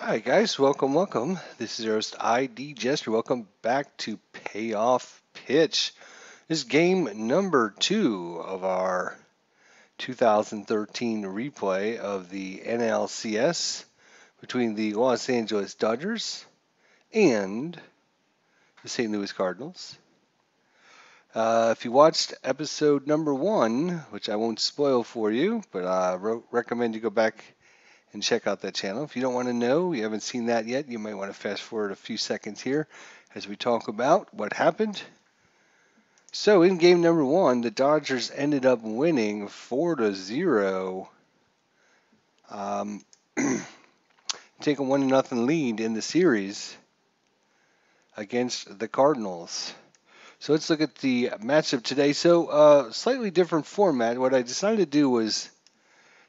Hi guys, welcome. This is your host ID Jester. Welcome back to Payoff Pitch. This is game number 2 of our 2013 replay of the NLCS between the Los Angeles Dodgers and the St. Louis Cardinals. If you watched episode number 1, which I won't spoil for you, but I recommend you go back and check out that channel. If you don't want to know, you haven't seen that yet, you might want to fast forward a few seconds here as we talk about what happened. So in game number 1, the Dodgers ended up winning 4-0, take a 1-0 lead in the series against the Cardinals. So let's look at the matchup today. So slightly different format. What I decided to do was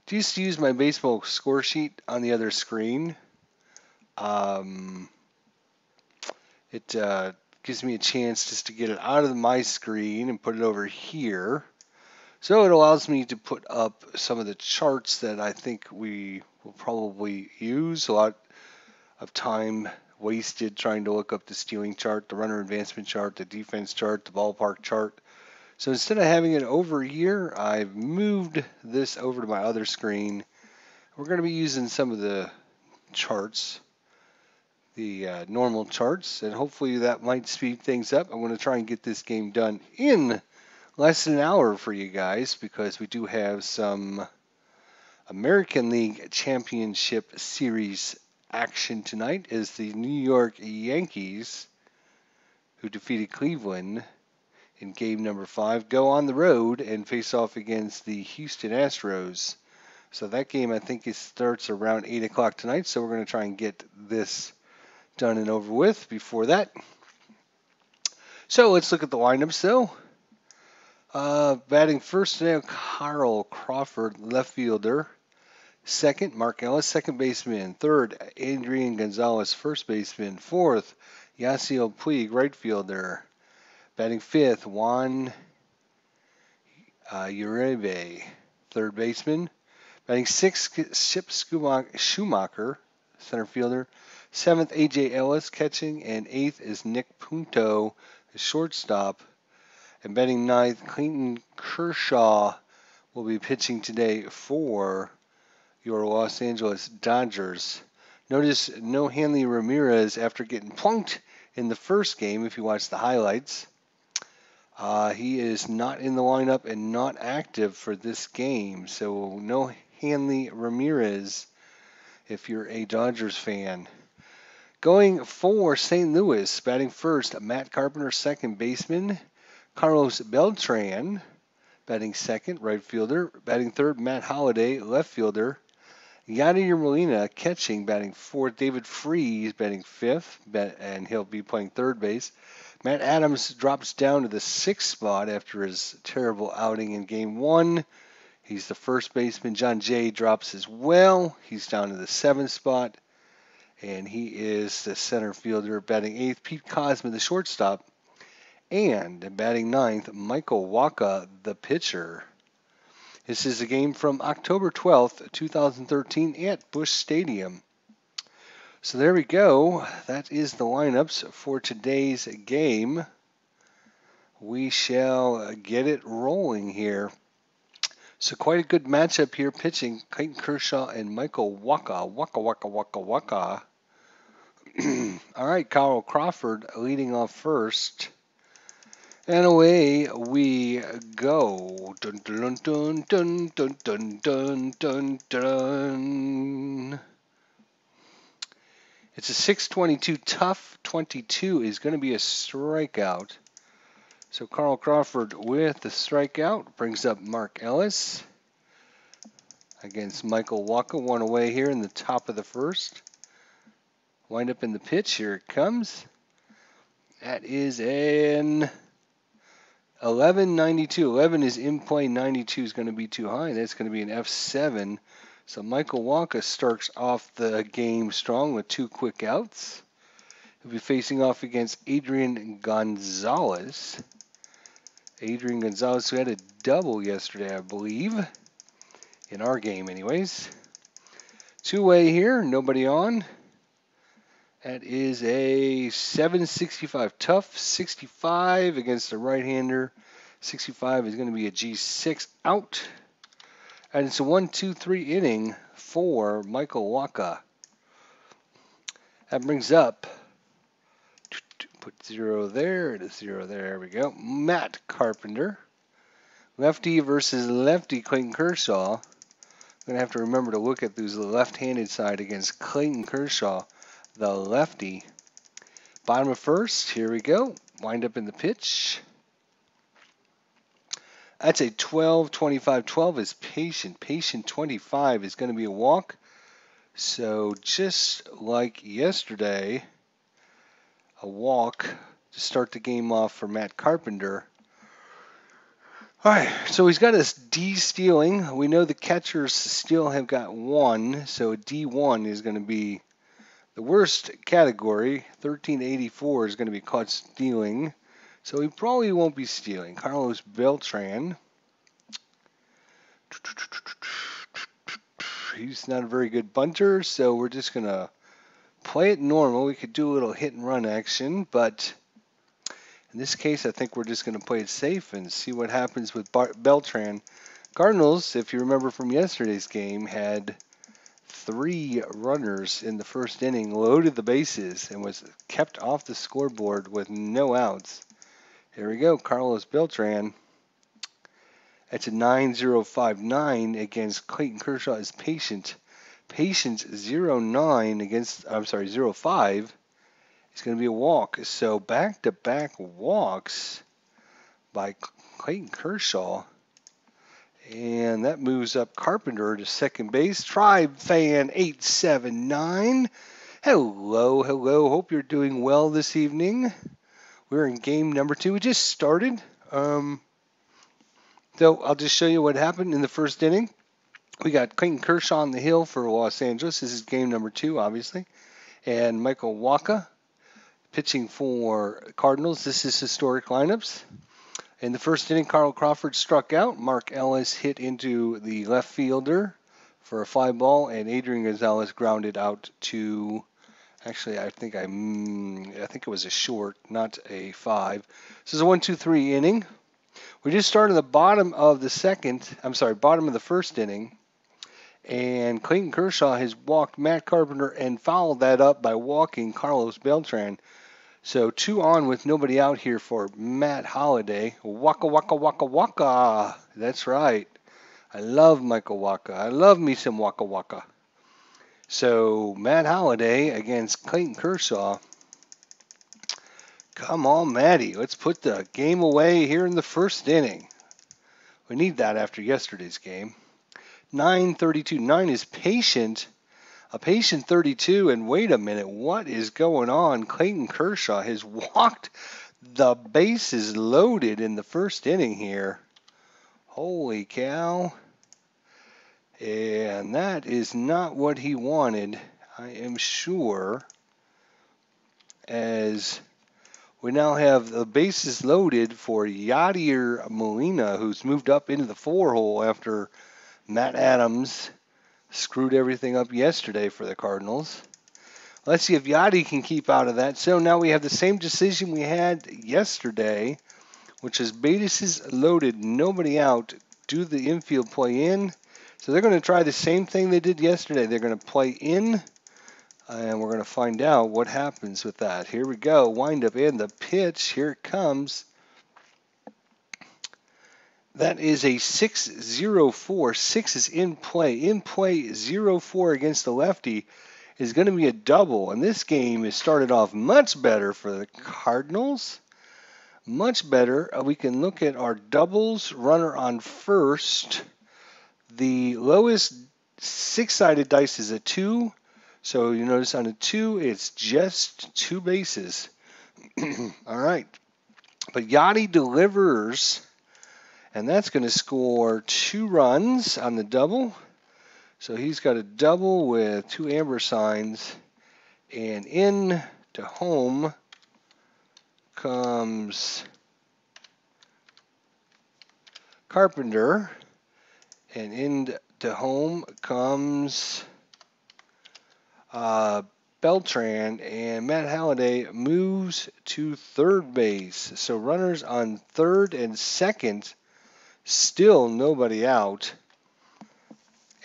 just use my baseball score sheet on the other screen. It gives me a chance just to get it out of my screen and put it over here. So it allows me to put up some of the charts that I think we will probably use. A lot of time wasted trying to look up the stealing chart, the runner advancement chart, the defense chart, the ballpark chart. So instead of having it over here, I've moved this over to my other screen. We're going to be using some of the charts, the normal charts, and hopefully that might speed things up. I'm going to try and get this game done in less than an hour for you guys because we do have some American League Championship Series action tonight as the New York Yankees, who defeated Cleveland in game number 5, go on the road and face off against the Houston Astros. So that game, I think, starts around 8 o'clock tonight, so we're going to try and get this done and over with before that. So let's look at the lineups, though. Batting first today, Carl Crawford, left fielder. Second, Mark Ellis, second baseman. Third, Adrian Gonzalez, first baseman. Fourth, Yasiel Puig, right fielder. Batting fifth, Juan Uribe, third baseman. Batting sixth, Chip Schumacher, center fielder. Seventh, A.J. Ellis, catching. And eighth is Nick Punto, the shortstop. And batting ninth, Clayton Kershaw will be pitching today for your Los Angeles Dodgers. Notice no Hanley Ramirez after getting plunked in the first game, if you watch the highlights. He is not in the lineup and not active for this game. So no Hanley Ramirez if you're a Dodgers fan. Going for St. Louis, batting first, Matt Carpenter, second baseman. Carlos Beltran, batting second, right fielder. Batting third, Matt Holliday, left fielder. Yadier Molina, catching, batting fourth. David Freese, batting fifth, and he'll be playing third base. Matt Adams drops down to the sixth spot after his terrible outing in Game 1. He's the first baseman. John Jay drops as well. He's down to the seventh spot, and he is the center fielder. Batting eighth, Pete Cosma, the shortstop. And batting ninth, Michael Wacha, the pitcher. This is a game from October 12th, 2013 at Busch Stadium. So there we go. That is the lineups for today's game. We shall get it rolling here. So quite a good matchup here pitching. Clayton Kershaw and Michael Wacha. Wacha. All right, Carl Crawford leading off first. And away we go. Dun dun dun dun dun dun dun dun dun. It's a 622 tough. 22 is going to be a strikeout. So Carl Crawford with the strikeout brings up Mark Ellis against Michael Wacha. One away here in the top of the first. Wind up in the pitch. Here it comes. That is an 11.92. 11 is in play. 92 is going to be too high. That's going to be an F7. So Michael Wacha starts off the game strong with 2 quick outs. He'll be facing off against Adrian Gonzalez. Adrian Gonzalez, who had a double yesterday, I believe. In our game, anyways. Two-way here. Nobody on. That is a 765 tough, 65 against the right-hander. 65 is going to be a G6 out. And it's a 1-2-3 inning for Michael Wacha. That brings up, put 0 there, it is 0 there, there we go. Matt Carpenter. Lefty versus lefty Clayton Kershaw. I'm going to have to remember to look at those left-handed side against Clayton Kershaw, the lefty. Bottom of first, here we go. Wind up in the pitch. That's a 12, 25, 12 is patient. Patient 25 is going to be a walk. So just like yesterday, a walk to start the game off for Matt Carpenter. All right, so he's got a D stealing. We know the catchers still have got 1, so a D1 is going to be the worst category. 1384 is going to be caught stealing, so he probably won't be stealing. Carlos Beltran. He's not a very good bunter, so we're just going to play it normal. We could do a little hit and run action, but in this case, I think we're just going to play it safe and see what happens with Beltran. Cardinals, if you remember from yesterday's game, had 3 runners in the first inning, loaded the bases, and was kept off the scoreboard with no outs. Here we go, Carlos Beltran. That's a 9-0-5-9 against Clayton Kershaw is patient. Patient 0-9 against, I'm sorry, 0-5. It's going to be a walk. So back-to-back walks by Clayton Kershaw. And that moves up Carpenter to second base. Tribe Fan 879. Hello, hello. Hope you're doing well this evening. We're in game number 2. We just started. So I'll just show you what happened in the first inning. We got Clayton Kershaw on the hill for Los Angeles. This is game number 2, obviously. And Michael Wacha pitching for Cardinals. This is historic lineups. In the first inning, Carl Crawford struck out. Mark Ellis hit into the left fielder for a fly ball, and Adrian Gonzalez grounded out to. Actually, I think it was a short, not a 5. This is a 1-2-3 inning. We just started the bottom of the first inning, and Clayton Kershaw has walked Matt Carpenter and followed that up by walking Carlos Beltran. So 2 on with nobody out here for Matt Holliday. Waka, waka, waka, waka. That's right. I love Michael Wacha. I love me some waka, waka. So Matt Holliday against Clayton Kershaw. Come on, Matty. Let's put the game away here in the first inning. We need that after yesterday's game. 9:32. 9 is patient. A patient 32, and wait a minute, what is going on? Clayton Kershaw has walked the bases loaded in the first inning here. Holy cow. And that is not what he wanted, I am sure, as we now have the bases loaded for Yadier Molina, who's moved up into the 4-hole after Matt Adams screwed everything up yesterday for the Cardinals. Let's see if Yadi can keep out of that. So now we have the same decision we had yesterday, which is bases loaded, nobody out, do the infield play in. So they're going to try the same thing they did yesterday. They're going to play in, and we're going to find out what happens with that. Here we go. Wind up in the pitch. Here it comes. That is a 6-0-4. 6 is in play. In play, 0-4 against the lefty is going to be a double. And this game has started off much better for the Cardinals. Much better. We can look at our doubles. Runner on first. The lowest 6-sided dice is a 2. So you notice on a 2, it's just 2 bases. All right. But Yadi delivers. And that's going to score 2 runs on the double. So he's got a double with 2 amber signs. And in to home comes Carpenter. And in to home comes Beltran, and Matt Halliday moves to third base. So runners on third and second, still nobody out.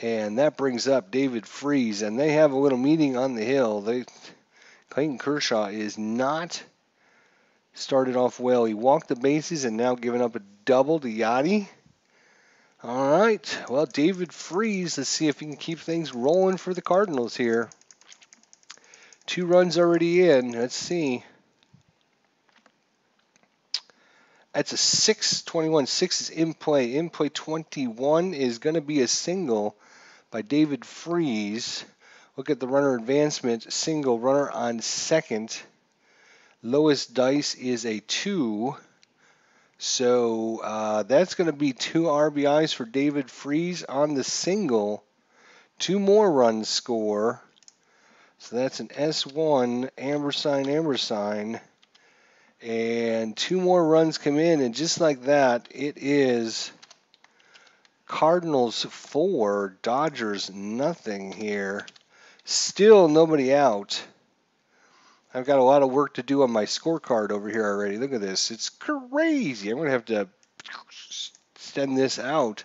And that brings up David Freese, and they have a little meeting on the hill. Clayton Kershaw is not started off well. He walked the bases and now giving up a double to Yachty. All right, well, David Freese, let's see if he can keep things rolling for the Cardinals here. 2 runs already in. Let's see. That's a 6-21. 6 is in play. In play 21 is going to be a single by David Freese. Look at the runner advancement. Single, runner on second. Lowest dice is a 2. So that's going to be 2 RBIs for David Freese on the single. 2 more runs score. So that's an S1, amber sign, and 2 more runs come in, and just like that, it is Cardinals 4, Dodgers nothing here. Still nobody out. I've got a lot of work to do on my scorecard over here already. Look at this. It's crazy. I'm going to have to extend this out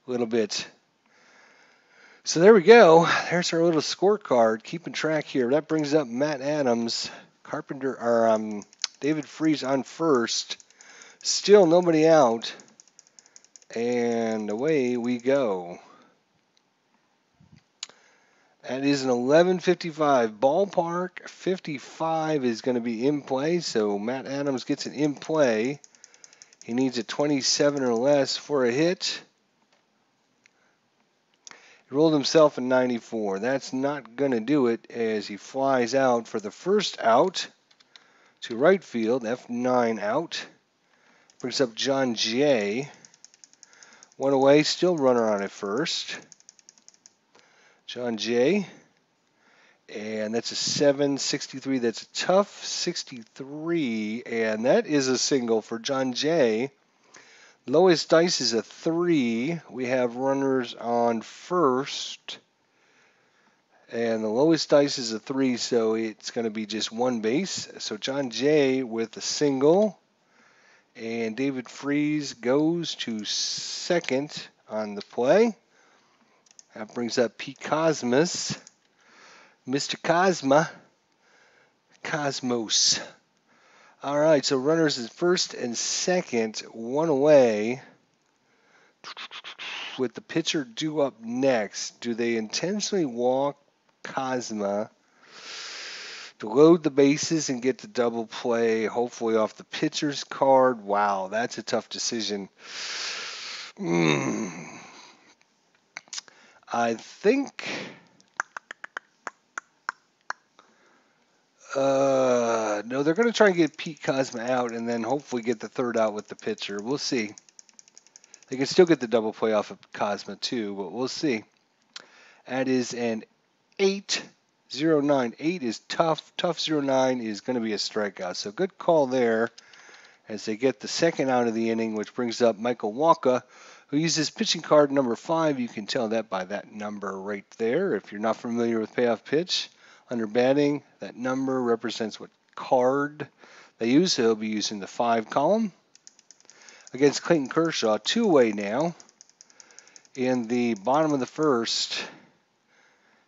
a little bit. So there we go. There's our little scorecard. Keeping track here. That brings up Matt Adams, David Freese on first. Still nobody out. And away we go. That is an 11:55 ballpark. 55 is going to be in play, so Matt Adams gets it in play. He needs a 27 or less for a hit. He rolled himself a 94. That's not going to do it as he flies out for the first out to right field. F9 out. Brings up John Jay. 1 away, still runner on at first. John Jay. And that's a 7.63. That's a tough 63. And that is a single for John Jay. Lowest dice is a 3. We have runners on first. And the lowest dice is a 3, so it's going to be just 1 base. So John Jay with a single. And David Freese goes to second on the play. That brings up Pete Cosmos. Mr. Cosmos. All right, so runners is first and second, 1 away. With the pitcher due up next, do they intentionally walk Cosma to load the bases and get the double play, hopefully off the pitcher's card? Wow, that's a tough decision. I think no, they're going to try and get Pete Cosma out and then hopefully get the third out with the pitcher. We'll see. They can still get the double play off of Cosma too, but we'll see. That is an 8-0-9. 8 is tough. Tough 0-9 is going to be a strikeout. So good call there as they get the second out of the inning, which brings up Michael Walker, who uses pitching card number 5. You can tell that by that number right there. If you're not familiar with Payoff Pitch, under batting, that number represents what card they use. So he'll be using the 5 column. Against Clayton Kershaw, 2 away now in the bottom of the first.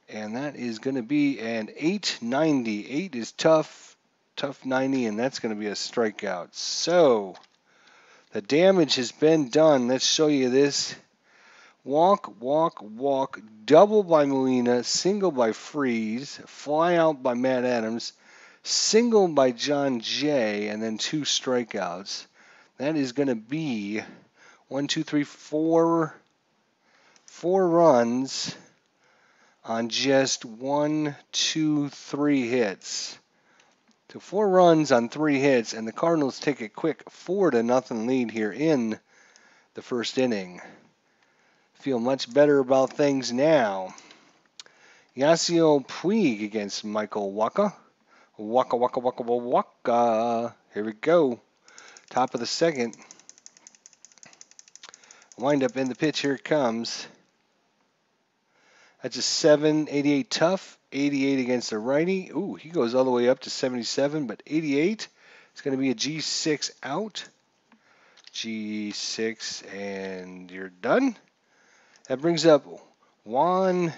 And that is going to be an 8.90. 8 is tough 90, and that's going to be a strikeout. So the damage has been done. Let's show you this. Walk, double by Molina, single by Freese, fly out by Matt Adams, single by John Jay, and then 2 strikeouts. That is going to be 4 runs on just 1, 2, 3 hits. So 4 runs on 3 hits, and the Cardinals take a quick 4-0 lead here in the first inning. Feel much better about things now. Yasiel Puig against Michael Walker. Waka. Here we go. Top of the second. Wind up in the pitch. Here it comes. That's a 7.88 tough, 88 against the righty. Ooh, he goes all the way up to 77, but 88 is going to be a G6 out. G6, and you're done. That brings up Juan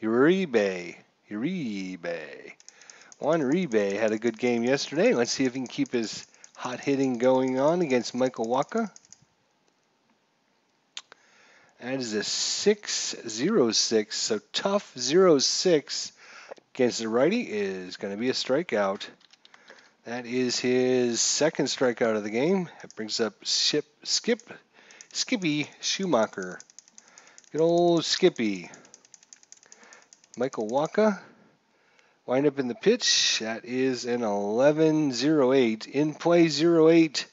Uribe. Juan Uribe had a good game yesterday. Let's see if he can keep his hot hitting going on against Michael Waka. That is a 6-0-6, so tough 0-6 against the righty is going to be a strikeout. That is his second strikeout of the game. That brings up Skippy Schumacher. Good old Skippy. Michael Waka. Wind up in the pitch. That is an 11-0-8. In play 0-8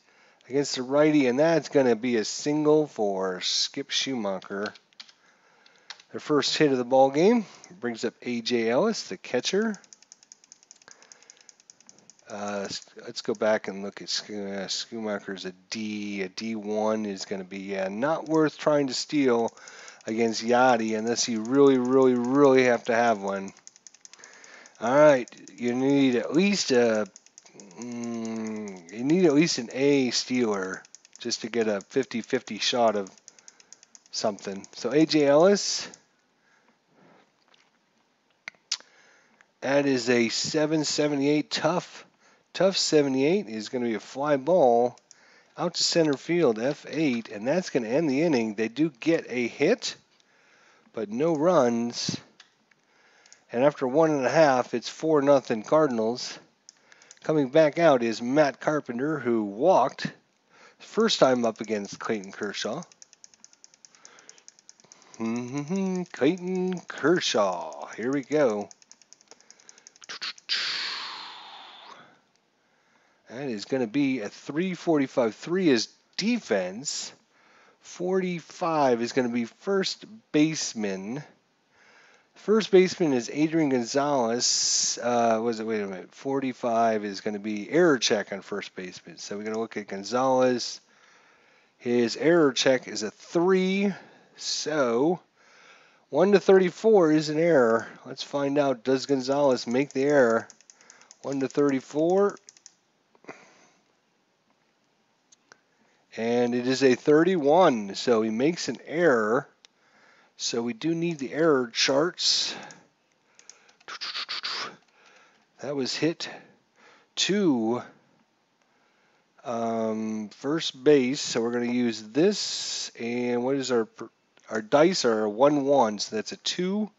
against the righty, and that's going to be a single for Skip Schumacher. Their first hit of the ball game brings up A.J. Ellis, the catcher. Let's go back and look at Schumacher's a D. A D1 is going to be not worth trying to steal against Yachty unless you really have to have one. All right, you need at least an A stealer just to get a 50-50 shot of something. So A.J. Ellis, that is a 778 tough 78 is going to be a fly ball out to center field, F8, and that's going to end the inning. They do get a hit, but no runs. And after 1.5, it's 4-0 Cardinals. Coming back out is Matt Carpenter, who walked first time up against Clayton Kershaw. Clayton Kershaw. Here we go. That is going to be a 345. 3 is defense. 45 is going to be first baseman. First baseman is Adrian Gonzalez. Wait a minute. 45 is going to be error check on first baseman. So we're going to look at Gonzalez. His error check is a 3. So 1 to 34 is an error. Let's find out. Does Gonzalez make the error? 1 to 34. And it is a 31. So he makes an error. So we do need the error charts. That was hit to first base. So we're going to use this. And what is our dice are 1-1. So that's a 2.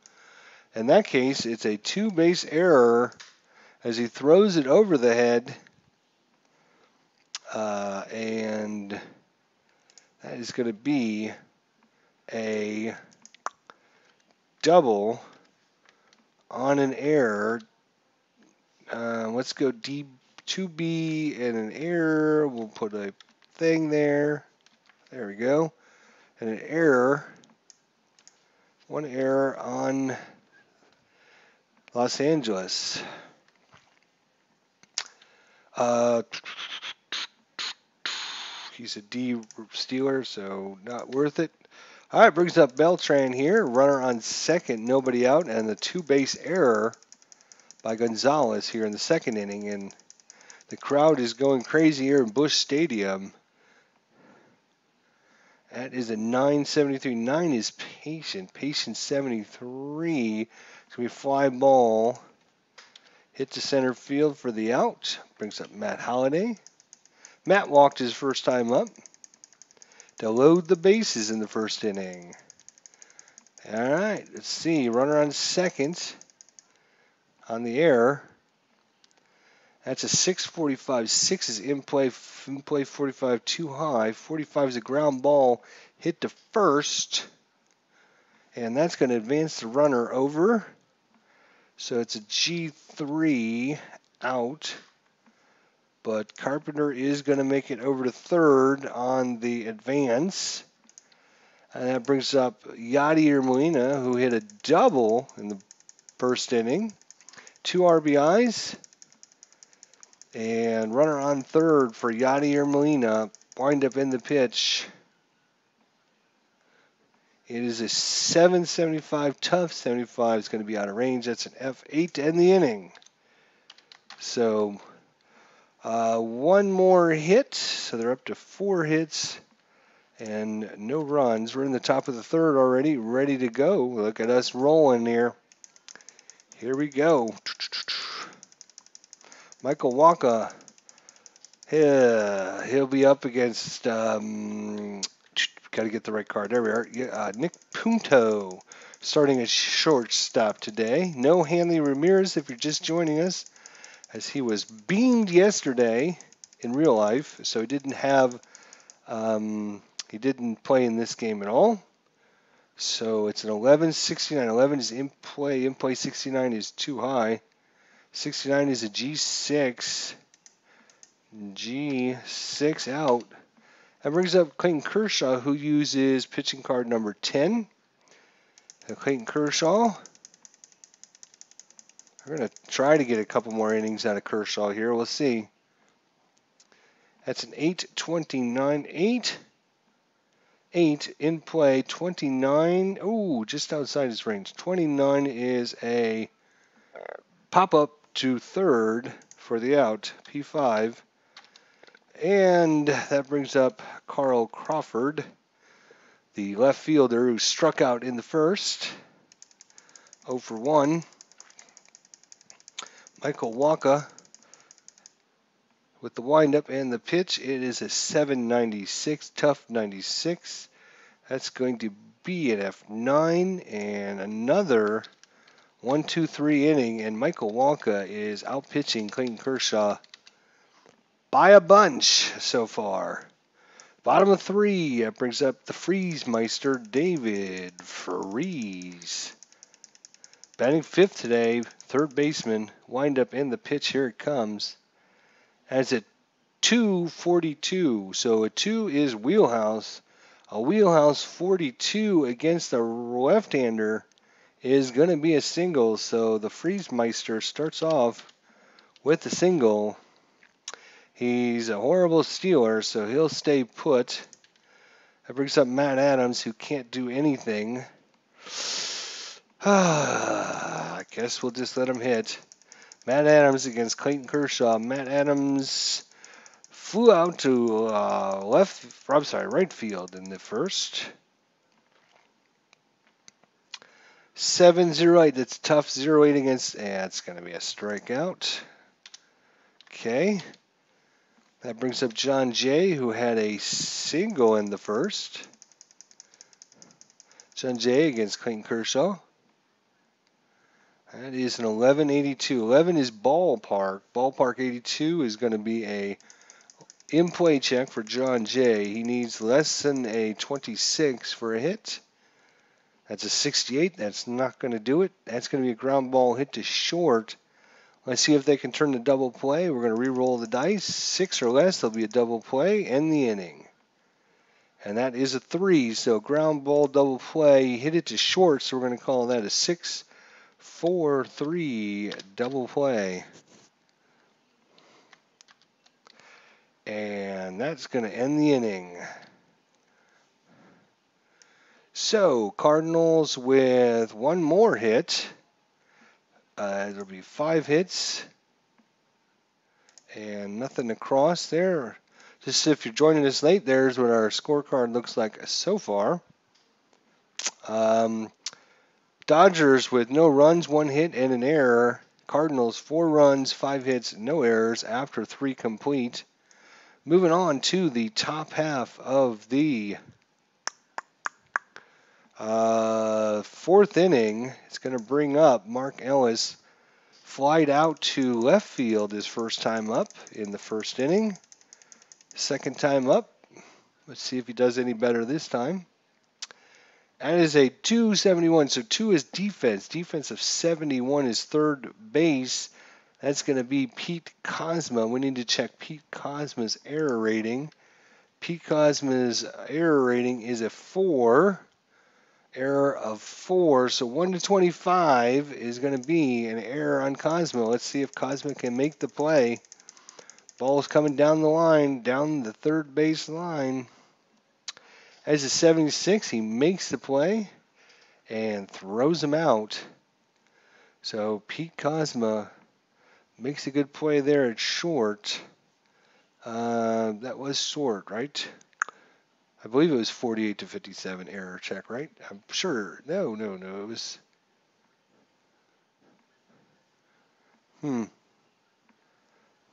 In that case, it's a 2-base error as he throws it over the head. And that is going to be a double on an error. Let's go D2B and an error. We'll put a thing there. There we go. And an error. One error on Los Angeles. He's a D stealer, so not worth it. All right, brings up Beltran here. Runner on second, nobody out, and the 2-base error by Gonzalez here in the second inning. And the crowd is going crazy here in Busch Stadium. That is a 973. 9 is patient. Patient 73. It's going to be a fly ball. Hit to center field for the out. Brings up Matt Holliday. Matt walked his first time up to load the bases in the first inning. All right, let's see. Runner on second on the error. That's a 645. 6 is in play 45 too high. 45 is a ground ball hit to first. And that's going to advance the runner over. So it's a G3 out. But Carpenter is going to make it over to third on the advance. And that brings up Yadier Molina, who hit a double in the first inning. 2 RBIs. And runner on third for Yadier Molina. Wind up in the pitch It is a 775 tough. 75 is going to be out of range. That's an F8 to end the inning. So one more hit. So they're up to 4 hits and no runs. We're in the top of the third already, ready to go. Look at us rolling here. Here we go. Michael Wacha. He'll be up against, got to get the right card. There we are. Nick Punto starting at shortstop today. No Hanley Ramirez if you're just joining us, as he was beamed yesterday in real life, so he didn't play in this game at all. So it's an 11-69. 11 is in play. In play 69 is too high. 69 is a G6. G6 out. That brings up Clayton Kershaw, who uses pitching card number 10. Now Clayton Kershaw. We're going to try to get a couple more innings out of Kershaw here. We'll see. That's an 8-29. 8 in play. 29. Ooh, just outside his range. 29 is a pop-up to third for the out. P5. And that brings up Carl Crawford, the left fielder who struck out in the first. 0 for 1. Michael Wacha with the windup and the pitch. It is a 796, tough 96. That's going to be an F9 and another 1-2-3 inning. And Michael Wacha is out pitching Clayton Kershaw by a bunch so far. Bottom of 3, that brings up the Freeze Meister, David Freeze. Batting 5th today, third baseman, windup in the pitch, here it comes. That's at 242, so a 2 is wheelhouse. A wheelhouse 42 against a left-hander is going to be a single, so the Freeze Meister starts off with the single. He's a horrible stealer, so he'll stay put. That brings up Matt Adams, who can't do anything. I guess we'll just let him hit. Matt Adams against Clayton Kershaw. Matt Adams flew out to right field in the first. 7-0-8. That's tough. 0-8 against. It's going to be a strikeout. Okay. That brings up John Jay, who had a single in the first. John Jay against Clayton Kershaw. That is an 11-82. 11 is ballpark. Ballpark 82 is going to be a in-play check for John Jay. He needs less than a 26 for a hit. That's a 68. That's not going to do it. That's going to be a ground ball hit to short. Let's see if they can turn the double play. We're going to re-roll the dice. 6 or less, there'll be a double play. End the inning. And that is a 3. So ground ball, double play. He hit it to short, so we're going to call that a 6-4-3 double play. And that's going to end the inning. So Cardinals with one more hit. There'll be 5 hits and nothing across there. Just if you're joining us late, there's what our scorecard looks like so far. Dodgers with no runs, 1 hit and an error. Cardinals 4 runs, 5 hits, no errors after 3 complete. Moving on to the top half of the 4th inning. It's going to bring up Mark Ellis. Flied out to left field his first time up in the 1st inning. Second time up. Let's see if he does any better this time. That is a 271. So 2 is defense. Defense of 71 is third base. That's going to be Pete Kozma. We need to check Pete Kozma's error rating. Pete Kozma's error rating is a 4. Error of 4. So 1 to 25 is going to be an error on Kozma. Let's see if Kozma can make the play. Ball's coming down the line, down the third base line. As a 76, he makes the play and throws him out. So Pete Kozma makes a good play there at short. That was short, right? I believe it was 48 to 57 error check, right? I'm sure. No. It was.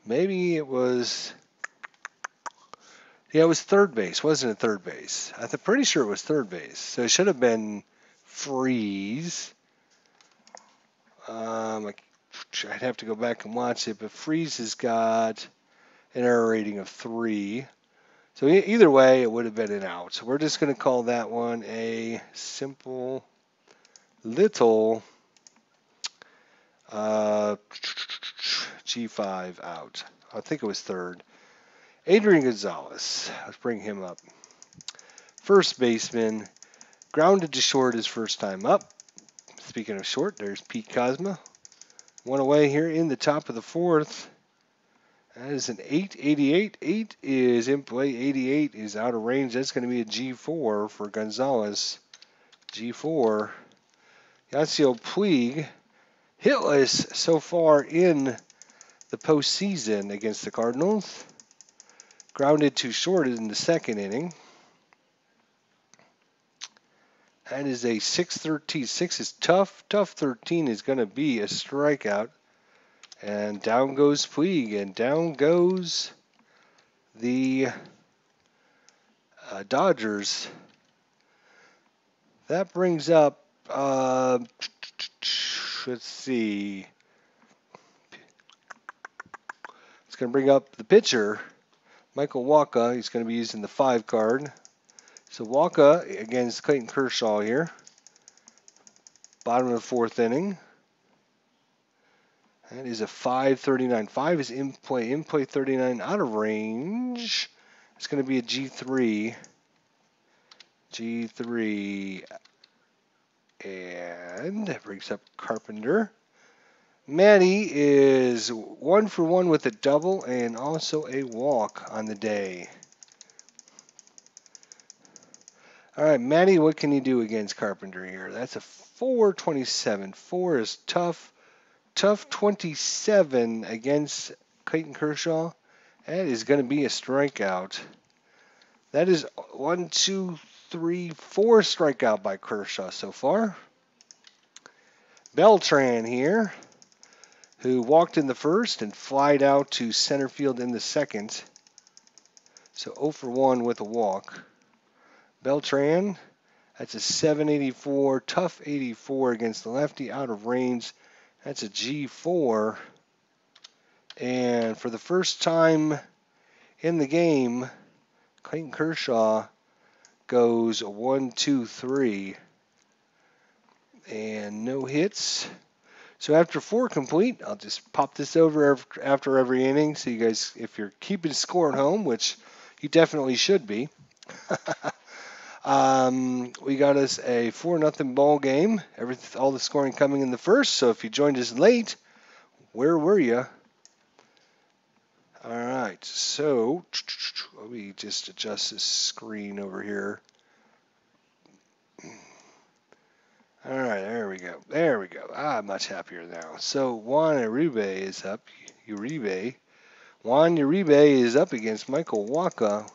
Maybe it was. Yeah, it was third base, wasn't it? Third base. I'm pretty sure it was third base. So it should have been Freeze. I'd have to go back and watch it, but Freeze has got an error rating of 3. So either way, it would have been an out. So we're just going to call that one a simple little G5 out. I think it was third. Adrian Gonzalez. Let's bring him up. First baseman. Grounded to short his first time up. Speaking of short, there's Pete Kozma. One away here in the top of the fourth. That is an 888. 8 is in play. 88 is out of range. That's going to be a G4 for Gonzalez. G4. Yasiel Puig, hitless so far in the postseason against the Cardinals. Grounded to short in the second inning. That is a 6-13. 6 is tough. Tough 13 is going to be a strikeout. And down goes Puig, and down goes the Dodgers. That brings up, let's see. It's going to bring up the pitcher, Michael Wacha. He's going to be using the 5 card. So Wacha against Clayton Kershaw here. Bottom of the fourth inning. That is a 5.39. 5 is in play. In play 39 out of range. It's going to be a G3. G3. And that brings up Carpenter. Matty is 1 for 1 with a double and also a walk on the day. All right, Matty, what can you do against Carpenter here? That's a 4.27. 4 is tough. Tough 27 against Clayton Kershaw. That is going to be a strikeout. That is 1, 2, 3, 4 strikeout by Kershaw so far. Beltran here, who walked in the first and flied out to center field in the second. So 0 for 1 with a walk. Beltran, that's a 7.84, tough 84 against the lefty, out of range. That's a G4. And for the first time in the game, Clayton Kershaw goes 1, 2, 3. And no hits. So after 4 complete, I'll just pop this over after every inning. So you guys, if you're keeping score at home, which you definitely should be, we got us a 4-0 ball game. All the scoring coming in the first. So if you joined us late, where were you? All right. So let me just adjust this screen over here. All right, there we go. There we go. I'm much happier now. So Juan Uribe is up. Juan Uribe is up against Michael Wacha.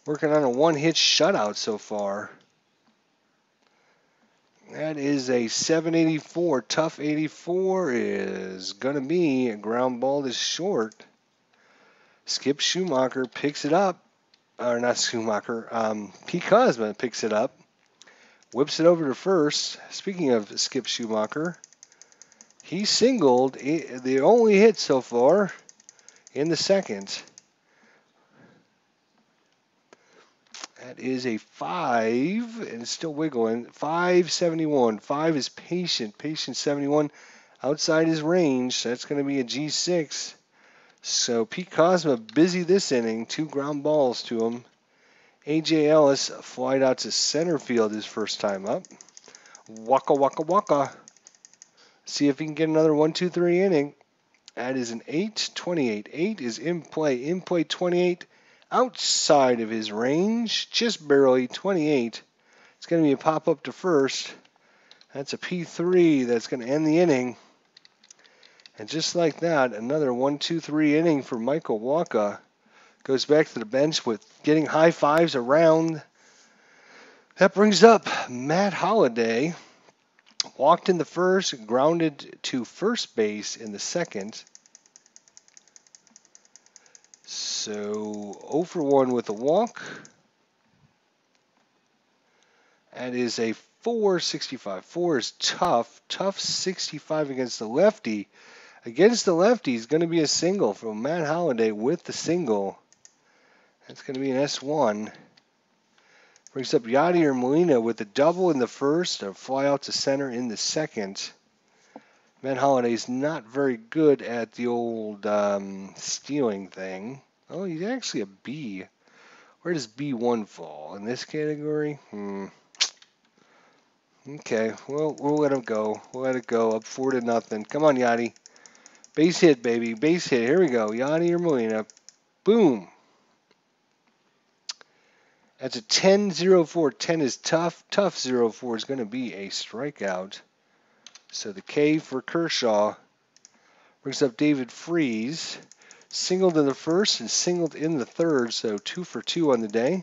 Working on a 1-hit shutout so far. That is a 7.84. Tough 84 is going to be a ground ball to short. Skip Schumacher picks it up. Or not Schumacher. Pete Kozma picks it up. Whips it over to first. Speaking of Skip Schumacher, he singled the only hit so far in the second. That is a 5, and it's still wiggling. 5.71. 5 is patient. Patient 71 outside his range. That's going to be a G6. So Pete Kozma busy this inning. 2 ground balls to him. A.J. Ellis flied out to center field his first time up. Waka, waka, waka. See if he can get another 1, 2, 3 inning. That is an 8.28. 8 is in play. In play 28 outside of his range, just barely, 28. It's going to be a pop-up to first. That's a P3 that's going to end the inning. And just like that, another 1-2-3 inning for Michael Wacha. Goes back to the bench with getting high fives around. That brings up Matt Holliday. Walked in the first, grounded to first base in the second. So 0 for 1 with a walk. That is a 465. 4 is tough. Tough 65 against the lefty. Against the lefty is going to be a single from Matt Holliday with the single. That's going to be an S1. Brings up Yadier Molina with a double in the first, a fly out to center in the second. Matt Holliday's not very good at the old stealing thing. Oh, he's actually a B. Where does B1 fall? In this category? Okay, well, we'll let him go. We'll let it go. Up 4-0. Come on, Yadi. Base hit, baby. Base hit. Here we go. Yadier Molina. Boom. That's a 10-0-4. 10 is tough. Tough 0-4 is going to be a strikeout. So the K for Kershaw brings up David Freese. Singled in the first and singled in the third, so 2 for 2 on the day.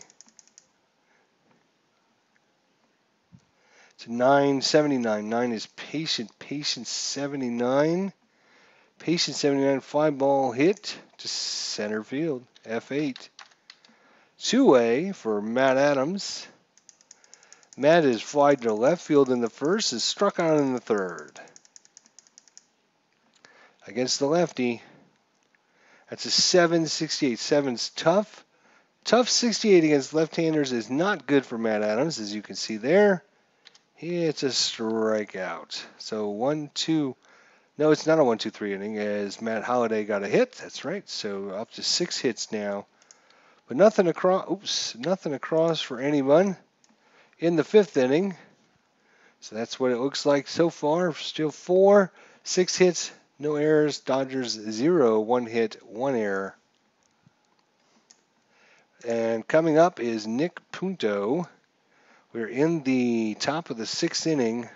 It's a 9-79. 9 is Patient. Patient 79. Patient 79. Fly ball hit to center field. F8. Two-way for Matt Adams. Matt is fly to left field in the first and struck out in the third. Against the lefty. That's a 7-68. 7's tough. Tough 68 against left-handers is not good for Matt Adams, as you can see there. It's a strikeout. So 1-2. No, it's not a 1-2-3 inning, as Matt Holliday got a hit. That's right. So up to 6 hits now. But nothing across. Oops, nothing across for anyone in the 5th inning. So that's what it looks like so far. Still 4, 6 hits, no errors. Dodgers 0, 1 hit, 1 error. And coming up is Nick Punto. We're in the top of the 6th inning.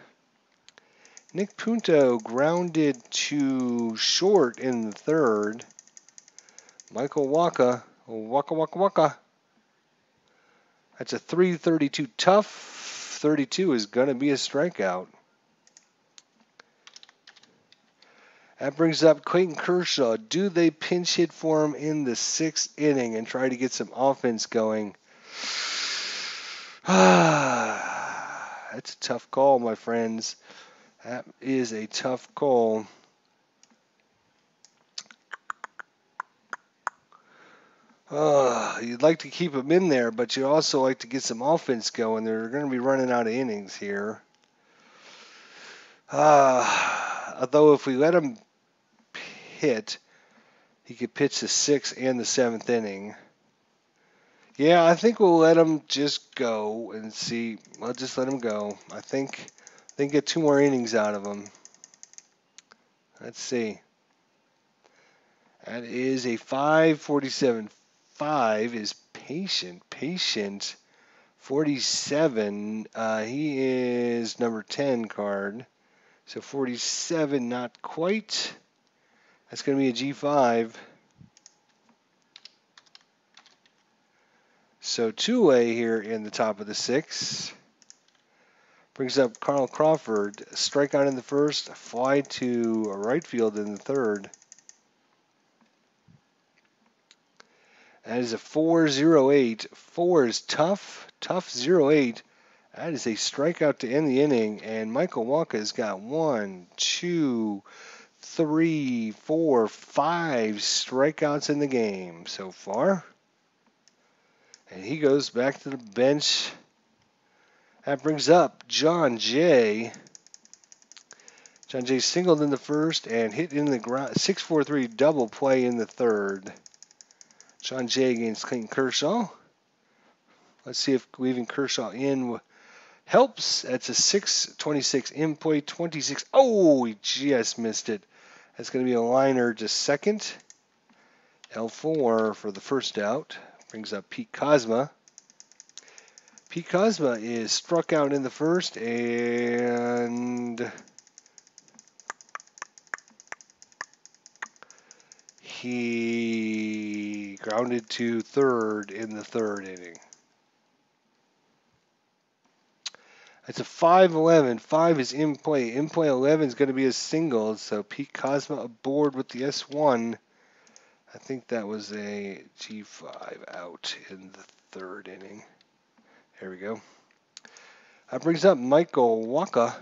Nick Punto grounded to short in the third. Michael Wacha. Waka. That's a 3-32 tough. 32 is going to be a strikeout. That brings up Clayton Kershaw. Do they pinch hit for him in the 6th inning and try to get some offense going? That's a tough call, my friends. That is a tough call. You'd like to keep him in there, but you also like to get some offense going. They're going to be running out of innings here. Although if we let him hit, he could pitch the 6th and the 7th inning. Yeah, I think we'll let him just go and see. We'll just let him go. I think get 2 more innings out of him. Let's see. That is a 5-47. 5 is Patient. 47. He is number 10 card. So 47, not quite. That's going to be a G5. So two-way here in the top of the 6th. Brings up Carl Crawford. Strikeout in the first, fly to right field in the third. That is a 4-0-8. 4 is tough. Tough 0-8. That is a strikeout to end the inning. And Michael Wacha's got 1, 2, 3, 4, 5 strikeouts in the game so far. And he goes back to the bench. That brings up John Jay. John Jay singled in the first and hit in the ground. 6-4-3 double play in the third. John Jay against Clayton Kershaw. Let's see if leaving Kershaw in helps. That's a 6-26 in play. 26. Oh, he just missed it. That's going to be a liner to second. L4 for the first out. brings up Pete Kozma. Pete Kozma is struck out in the first, and he grounded to third in the third inning. It's a 5-11. 5 is in play. In play 11 is going to be a single, so Pete Kozma aboard with the S1. I think that was a G5 out in the third inning. There we go. That brings up Michael Wacha.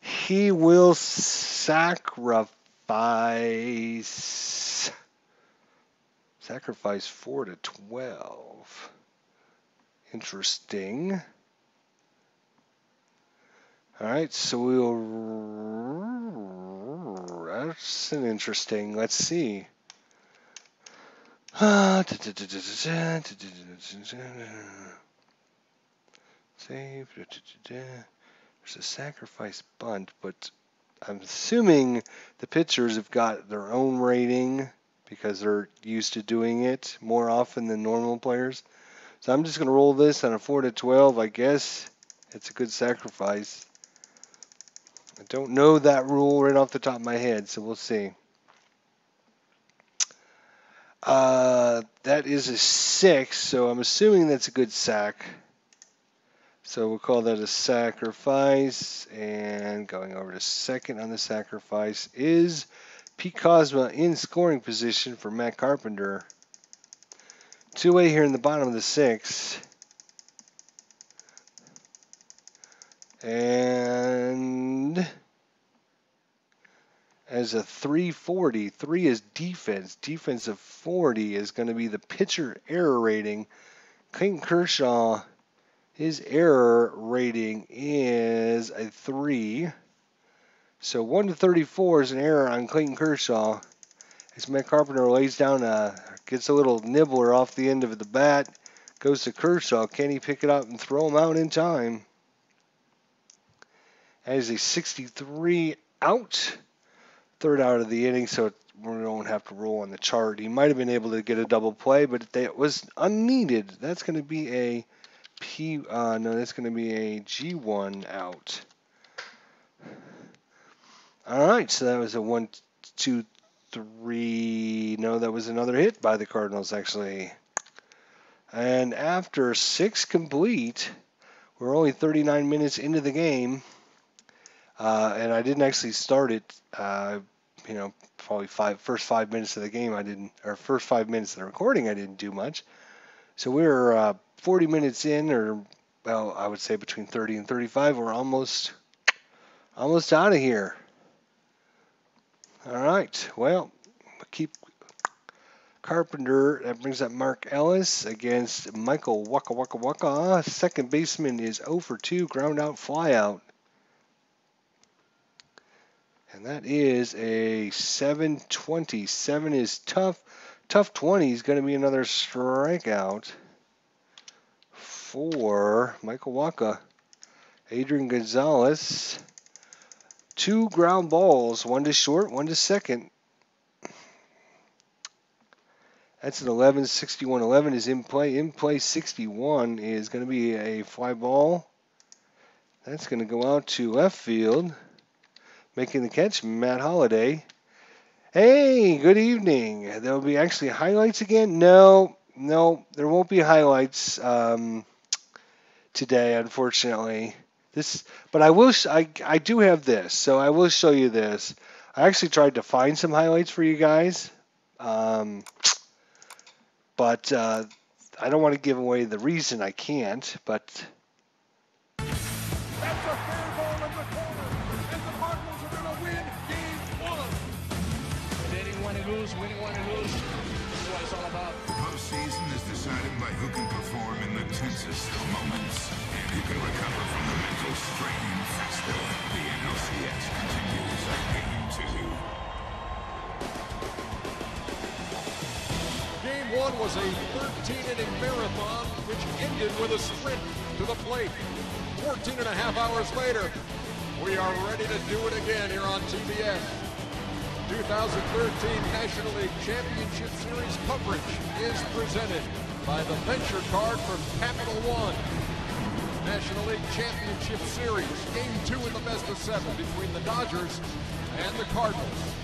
He will sacrifice 4-12. Interesting. All right, so that's an interesting. Let's see. Save. There's a sacrifice bunt, but I'm assuming the pitchers have got their own rating because they're used to doing it more often than normal players. So I'm just going to roll this on a 4-12. I guess it's a good sacrifice. I don't know that rule right off the top of my head, so we'll see. That is a 6, so I'm assuming that's a good sack. So we'll call that a sacrifice. And going over to second on the sacrifice is Pete Kozma in scoring position for Matt Carpenter. 2-way here in the bottom of the 6th. And as a 340, 3 is defense. Defense of 40 is going to be the pitcher error rating. Clayton Kershaw, his error rating is a 3. So 1-34 is an error on Clayton Kershaw. As Matt Carpenter lays down, gets a little nibbler off the end of the bat, goes to Kershaw. Can he pick it up and throw him out in time? That is a 63 out. Third out of the inning, so we don't have to roll on the chart. He might have been able to get a double play, but it was unneeded. That's going to be a that's going to be a G1 out. All right, so that was a 1, 2, 3. No, that was another hit by the Cardinals, actually. And after 6 complete, we're only 39 minutes into the game. And I didn't actually start it, probably first 5 minutes of the game first 5 minutes of the recording I didn't do much. So we're 40 minutes in, or, well, I would say between 30 and 35. We're almost out of here. All right, well, keep Carpenter. That brings up Mark Ellis against Michael Wacha. Second baseman is 0 for 2, ground out, fly out. And that is a 7-20. 7 is tough. Tough 20 is going to be another strikeout for Michael Wacha. Adrian Gonzalez. 2 ground balls, 1 to short, 1 to second. That's an 11. 61. 11 is in play. In play 61 is going to be a fly ball. That's going to go out to left field. Making the catch, Matt Holliday. Hey, good evening. There'll be actually highlights again? No, there won't be highlights today, unfortunately. But I will. I do have this, so I will show you this. I actually tried to find some highlights for you guys, but I don't want to give away the reason I can't. But that's a fair ball in the corner, and the Cardinals are going to win Game 1. Winning when you lose, winning when you lose. That's what it's all about. The postseason is decided by who can perform in the tensest of moments and who can recover from the mental strain faster. The NLCS continues at Game 2. Game 1 was a 13-inning marathon, which ended with a sprint to the plate. 14 and a half hours later, we are ready to do it again here on TBS. 2013 National League Championship Series coverage is presented by the Venture Card from Capital One. National League Championship Series, Game 2 in the best of 7 between the Dodgers and the Cardinals.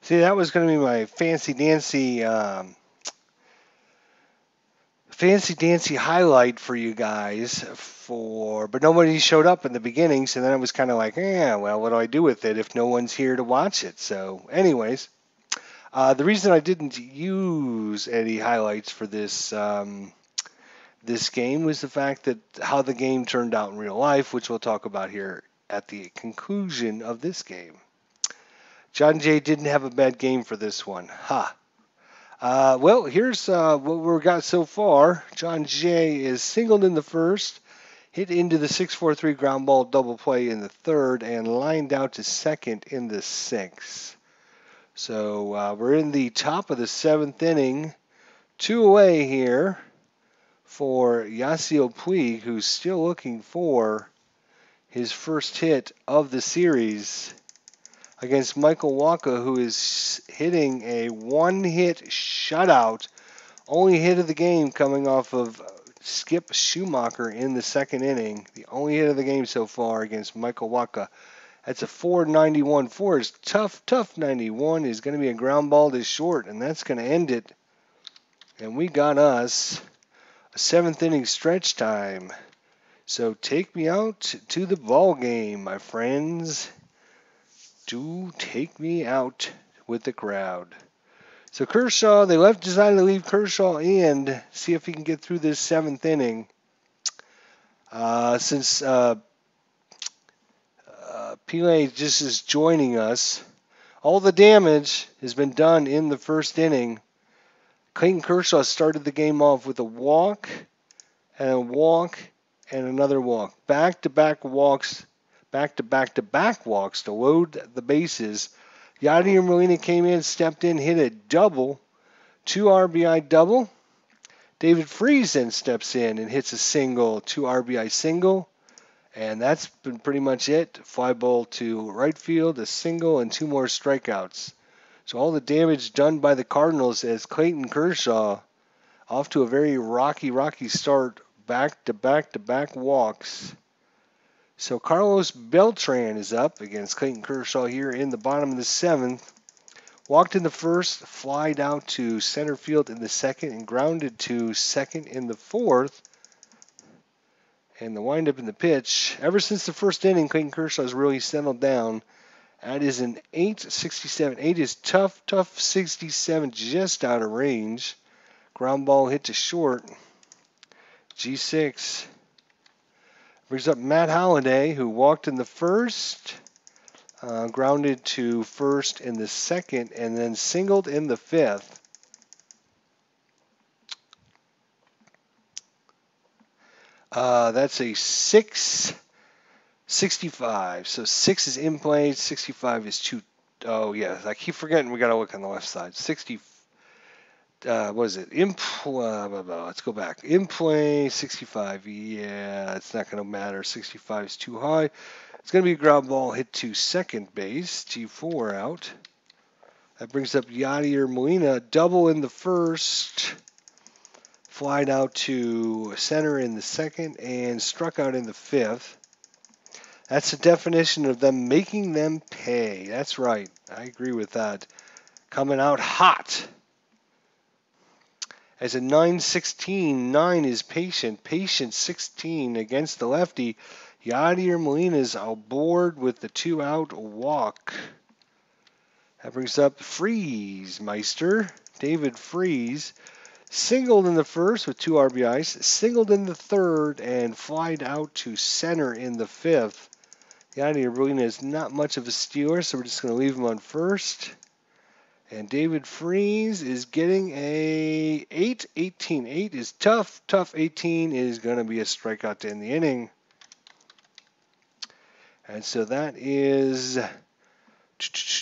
See, that was going to be my fancy dancy highlight for you guys, but nobody showed up in the beginning, so then I was kind of like, well, what do I do with it if no one's here to watch it? So anyways, the reason I didn't use any highlights for this this game was the fact that how the game turned out in real life, which we'll talk about here at the conclusion of this game. John Jay didn't have a bad game for this one. Well, here's what we've got so far. John Jay is singled in the first, hit into the 6-4-3 ground ball double play in the third, and lined out to second in the sixth. So we're in the top of the seventh inning. 2 away here for Yasiel Puig, who's still looking for his first hit of the series against Michael Wacha, who is hitting a one-hit shutout, only hit of the game coming off of Skip Schumacher in the second inning. The only hit of the game so far against Michael Wacha. That's a 491. 4 is tough 91 is going to be a ground ball to short, and that's going to end it. And we got us a seventh inning stretch time. So take me out to the ball game, my friends. Do take me out with the crowd. So Kershaw, they decided to leave Kershaw in, see if he can get through this seventh inning. Since Pele just is joining us, all the damage has been done in the first inning. Clayton Kershaw started the game off with a walk and another walk. Back-to-back walks to load the bases. Yadier Molina came in, stepped in, hit a double, 2 RBI double. David Freese then steps in and hits a single, 2 RBI single. And that's been pretty much it. Fly ball to right field, a single, and 2 more strikeouts. So all the damage done by the Cardinals as Clayton Kershaw off to a very rocky start, back-to-back walks. So Carlos Beltran is up against Clayton Kershaw here in the bottom of the seventh. Walked in the first, flied out to center field in the second, and grounded to second in the fourth. And the windup in the pitch. Ever since the first inning, Clayton Kershaw has really settled down. That is an 8.67. 8 is tough 67, just out of range. Ground ball hit to short. G6. Brings up Matt Holliday, who walked in the first, grounded to first in the second, and then singled in the fifth. That's a 6.65. So 6 is in play, 65 is 2. Oh, yeah, I keep forgetting we got to look on the left side. 60. What is it? Let's go back. In play, 65. Yeah, it's not going to matter. 65 is too high. It's going to be a ground ball hit to second base. G4 out. That brings up Yadier Molina. Double in the first. Flied out to center in the second and struck out in the fifth. That's the definition of them making them pay. That's right. I agree with that. Coming out hot. As a 9-16, 9 is patient. Patient 16 against the lefty. Yadier Molina's aboard with the 2-out walk. That brings up Freese Meister. David Freese. Singled in the first with 2 RBIs. Singled in the third and flied out to center in the fifth. Yadier Molina is not much of a stealer, so we're just going to leave him on first. And David Freese is getting a 8-18. 8 is tough 18 is going to be a strikeout to end the inning. And so that is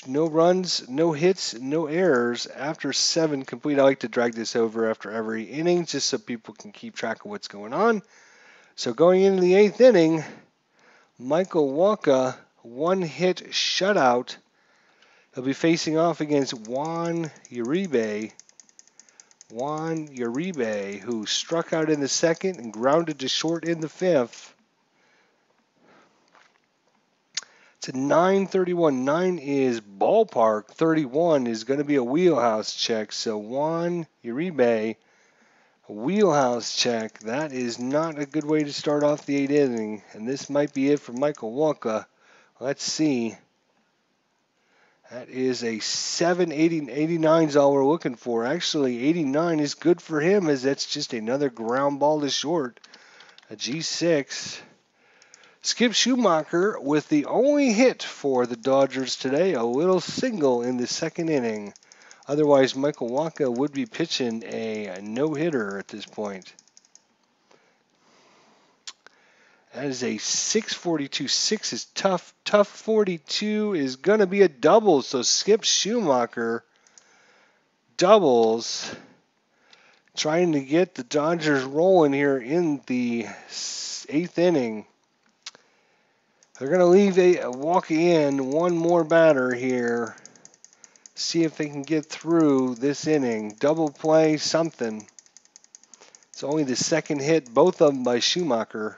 no runs, no hits, no errors after 7 complete. I like to drag this over after every inning just so people can keep track of what's going on. So going into the 8th inning, Michael Wacha one-hit shutout. He'll be facing off against Juan Uribe. Juan Uribe, who struck out in the second and grounded to short in the fifth. It's a 9:31. 9 is ballpark. 31 is going to be a wheelhouse check. So Juan Uribe, a wheelhouse check. That is not a good way to start off the 8th inning. And this might be it for Michael Wacha. Let's see. That is a 7.80. 89 is all we're looking for. Actually, 89 is good for him, as that's just another ground ball to short. A G6. Skip Schumacher with the only hit for the Dodgers today, a little single in the 2nd inning. Otherwise, Michael Wacha would be pitching a no-hitter at this point. That is a 642. 6 is tough. Tough 42 is going to be a double. So Skip Schumacher doubles, trying to get the Dodgers rolling here in the 8th inning. They're going to leave walk in one more batter here. See if they can get through this inning. Double play, something. It's only the 2nd hit, both of them by Schumacher.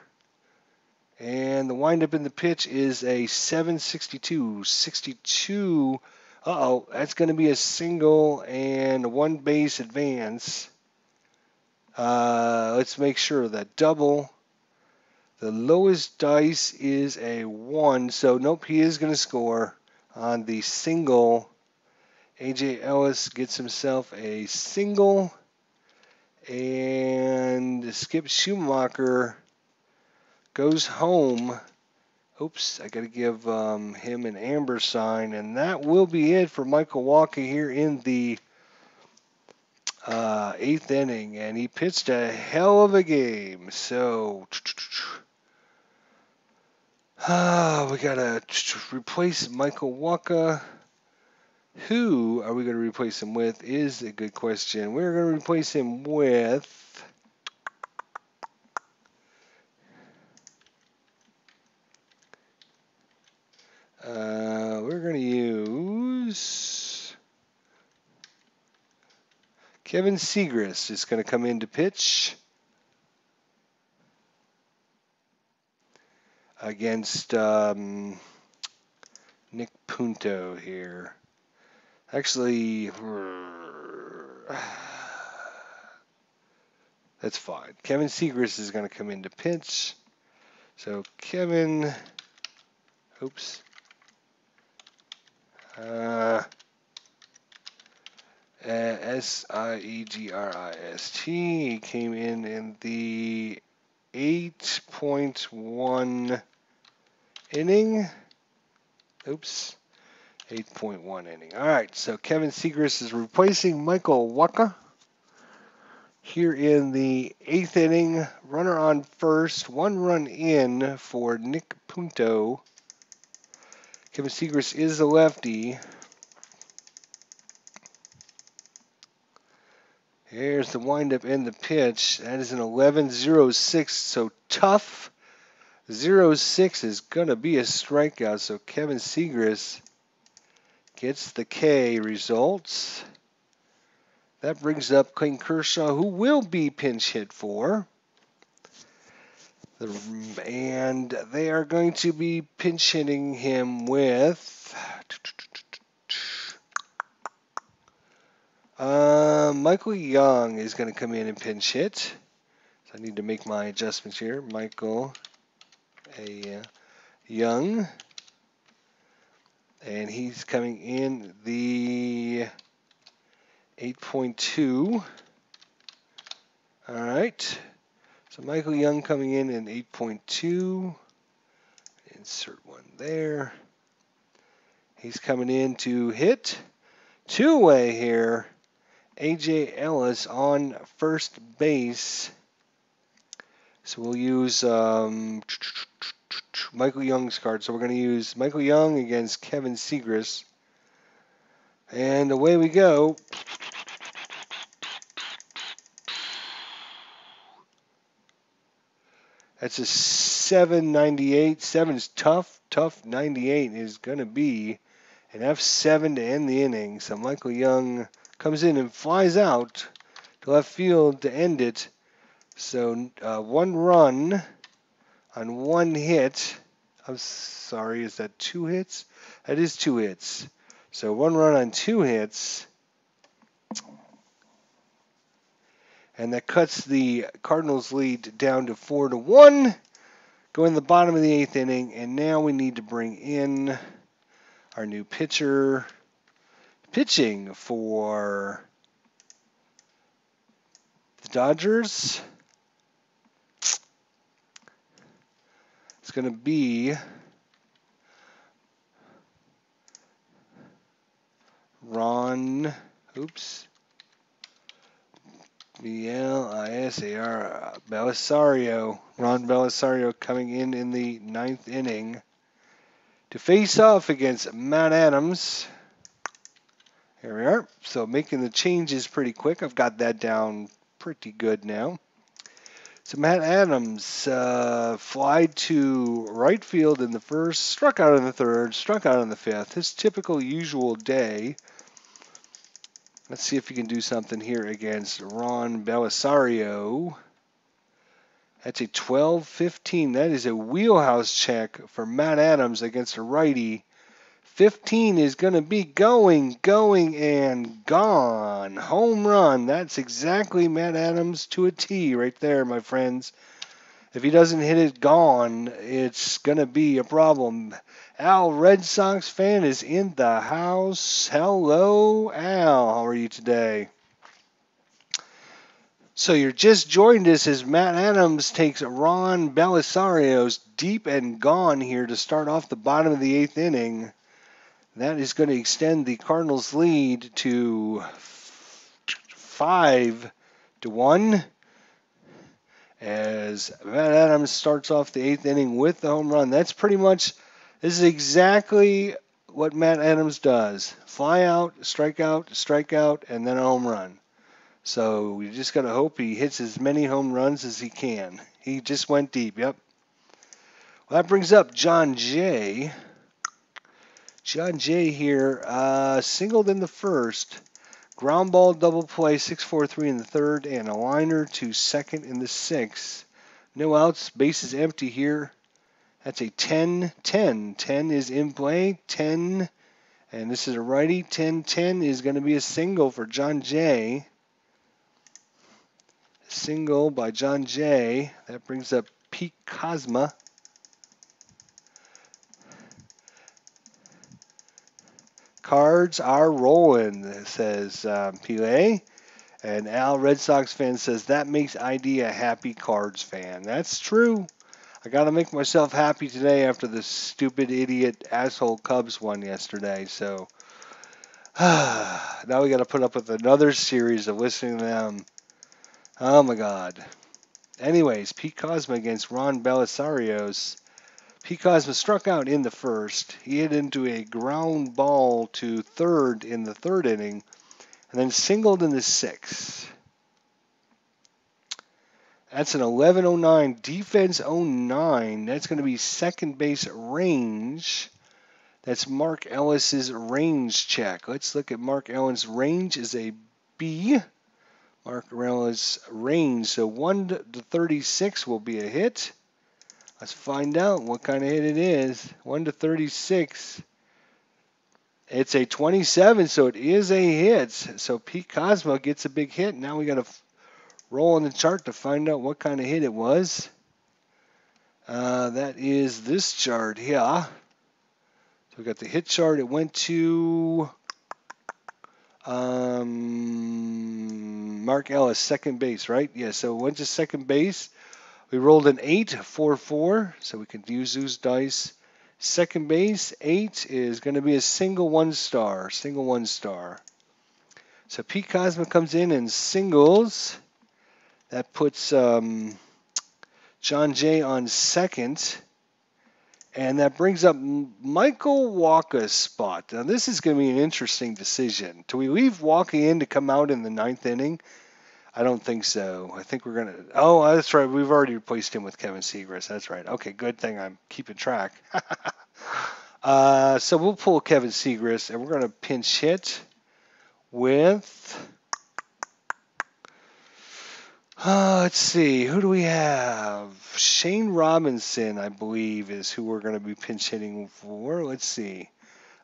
And the windup in the pitch is a 762. 62. Uh-oh, that's going to be a single and a one base advance. Let's make sure that double. The lowest dice is a 1, so nope, he is going to score on the single. A.J. Ellis gets himself a single, and Skip Schumacher goes home. Oops, I got to give him an amber sign, and that will be it for Michael Wacha here in the 8th inning, and he pitched a hell of a game. So we got to replace Michael Wacha. Who are we going to replace him with is a good question. We're going to replace him with... we're going to use... Kevin Segrist is going to come in to pitch against Nick Punto here. Actually, that's fine. Kevin Segrist is going to come in to pitch. So Kevin, oops. Segrist. He came in the 8.1 inning. Oops. 8.1 inning. All right, so Kevin Segrist is replacing Michael Wacha here in the 8th inning. Runner on first, 1 run in for Nick Punto. Kevin Segrist is a lefty. Here's the windup and the pitch. That is an 11.06, so tough. 0.6 is going to be a strikeout, so Kevin Segrist gets the K results. That brings up Clayton Kershaw, who will be pinch hit for. And they are going to be pinch hitting him with... Michael Young is going to come in and pinch hit. So I need to make my adjustments here. Michael Young. And he's coming in the 8.2. All right. So Michael Young coming in 8.2. Insert one there. He's coming in to hit. Two-way here. A.J. Ellis on first base. So we'll use Michael Young's card. So we're going to use Michael Young against Kevin Segrist. And away we go. That's a F798. 7's tough. Tough 98 is going to be an F7 to end the inning. So Michael Young comes in and flies out to left field to end it. So 1 run on 1 hit. I'm sorry, is that 2 hits? That is 2 hits. So 1 run on 2 hits. And that cuts the Cardinals lead down to 4-1. Go in the bottom of the 8th inning, and now we need to bring in our new pitcher. Pitching for the Dodgers. It's going to be Ron, B-L-I-S-A-R, Belisario. Ron Belisario coming in the 9th inning to face off against Matt Adams. Here we are. So making the changes pretty quick. I've got that down pretty good now. So Matt Adams flied to right field in the first, struck out in the third, struck out in the fifth. His typical usual day. Let's see if he can do something here against Ron Belisario. That's a 12-15. That is a wheelhouse check for Matt Adams against a righty. 15 is going to be going, and gone. Home run. That's exactly Matt Adams to a T right there, my friends. If he doesn't hit it gone, it's going to be a problem. Al, Red Sox fan, is in the house. Hello, Al. How are you today? So you're just joined us as Matt Adams takes Ron Belisario's deep and gone here to start off the bottom of the 8th inning. That is going to extend the Cardinals' lead to 5-1 as Matt Adams starts off the 8th inning with the home run. This is exactly what Matt Adams does. Fly out, strike out, and then a home run. So we just got to hope he hits as many home runs as he can. He just went deep, yep. Well, that brings up John Jay. John Jay here, singled in the first, ground ball double play, 6-4-3 in the third, and a liner to second in the 6th. No outs, bases empty here. That's a 10-10. 10 is in play, 10, and this is a righty. 10-10 is going to be a single for John Jay. Single by John Jay. That brings up Pete Kozma. Cards are rolling, says Pile. And Al, Red Sox fan, says that makes ID a happy Cards fan. That's true. I got to make myself happy today after the stupid, idiot, asshole Cubs won yesterday. So now we got to put up with another series of listening to them. Oh, my God. Anyways, Pete Kozma against Ron Belisarios. Pete Kozma struck out in the first. He hit into a ground ball to third in the 3rd inning, and then singled in the 6th. That's an 11-09. Defense 09. That's going to be second base range. That's Mark Ellis's range check. Let's look at Mark Ellis' range is a B. Mark Ellis' range. So 1-36 will be a hit. Let's find out what kind of hit it is. 1-36. It's a 27, so it is a hit. So Pete Kozma gets a big hit. Now we got to roll on the chart to find out what kind of hit it was. That is this chart here. So we got the hit chart. It went to Mark Ellis, second base, right? Yeah, so it went to second base. We rolled an 8-4-4, so we can use those dice. Second base, 8 is going to be a single 1-star. Single 1-star. So Pete Kozma comes in and singles. That puts John Jay on second. And that brings up Michael Walker's spot. Now this is going to be an interesting decision. Do we leave Walker in to come out in the 9th inning? I don't think so. I think we're going to. Oh, that's right. We've already replaced him with Kevin Segrist. That's right. Okay, good thing I'm keeping track. So we'll pull Kevin Segrist, and we're going to pinch hit with. Let's see. Who do we have? Shane Robinson, I believe, is who we're going to be pinch hitting for. Let's see.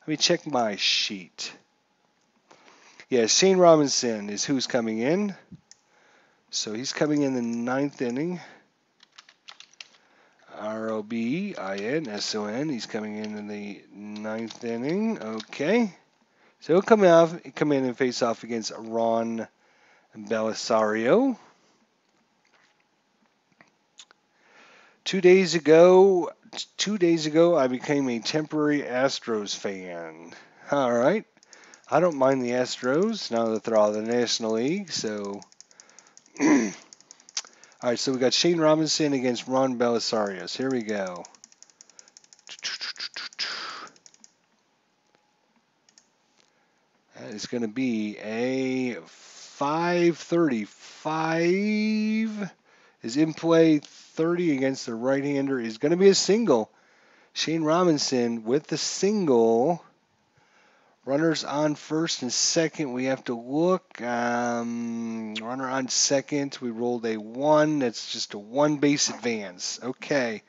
Let me check my sheet. Yeah, Shane Robinson is who's coming in. So he's coming in the ninth inning. Robinson. He's coming in the ninth inning. Okay. So he'll come in and face off against Ron Belisario. 2 days ago, I became a temporary Astros fan. All right. I don't mind the Astros now that they're out of the National League. So, all right. So we got Shane Robinson against Ron Belisario. So here we go. That is going to be a 535 is in play. 30 against the right-hander is going to be a single. Shane Robinson with the single. Runners on first and second. We have to look. Runner on second. We rolled a 1. That's just a 1 base advance. Okay.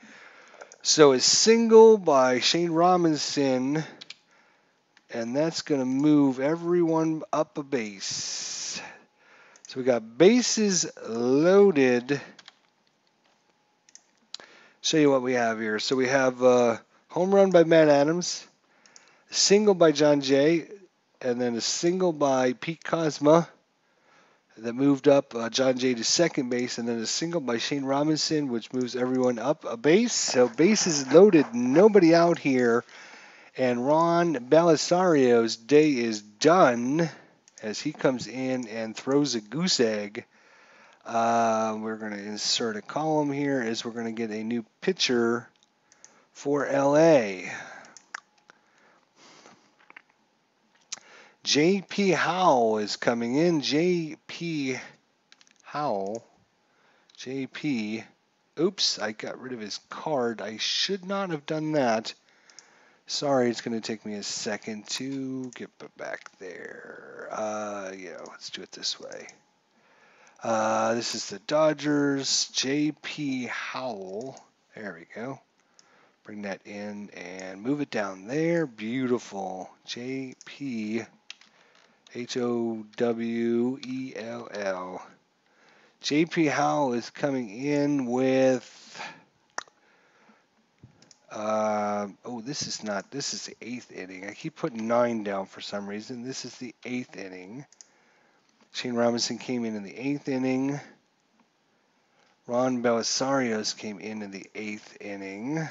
So a single by Shane Robinson. And that's going to move everyone up a base. So we got bases loaded. Show you what we have here. So we have home run by Matt Adams, a single by John Jay, and then a single by Pete Kozma that moved up John Jay to second base, and then a single by Shane Robinson, which moves everyone up a base. So bases loaded, nobody out here. And Ron Belisario's day is done as he comes in and throws a goose egg. We're going to insert a column here as we're going to get a new pitcher for LA. J.P. Howell is coming in. J.P. Howell. J.P. Oops, I got rid of his card. I should not have done that. Sorry, it's going to take me a second to get back there. Yeah, let's do it this way. This is the Dodgers. J.P. Howell. There we go. Bring that in and move it down there. Beautiful. J.P. Howell. J.P. Howell is coming in with. This is the 8th inning. I keep putting 9 down for some reason. This is the 8th inning. Shane Robinson came in the 8th inning. Ron Belisarios came in the 8th inning.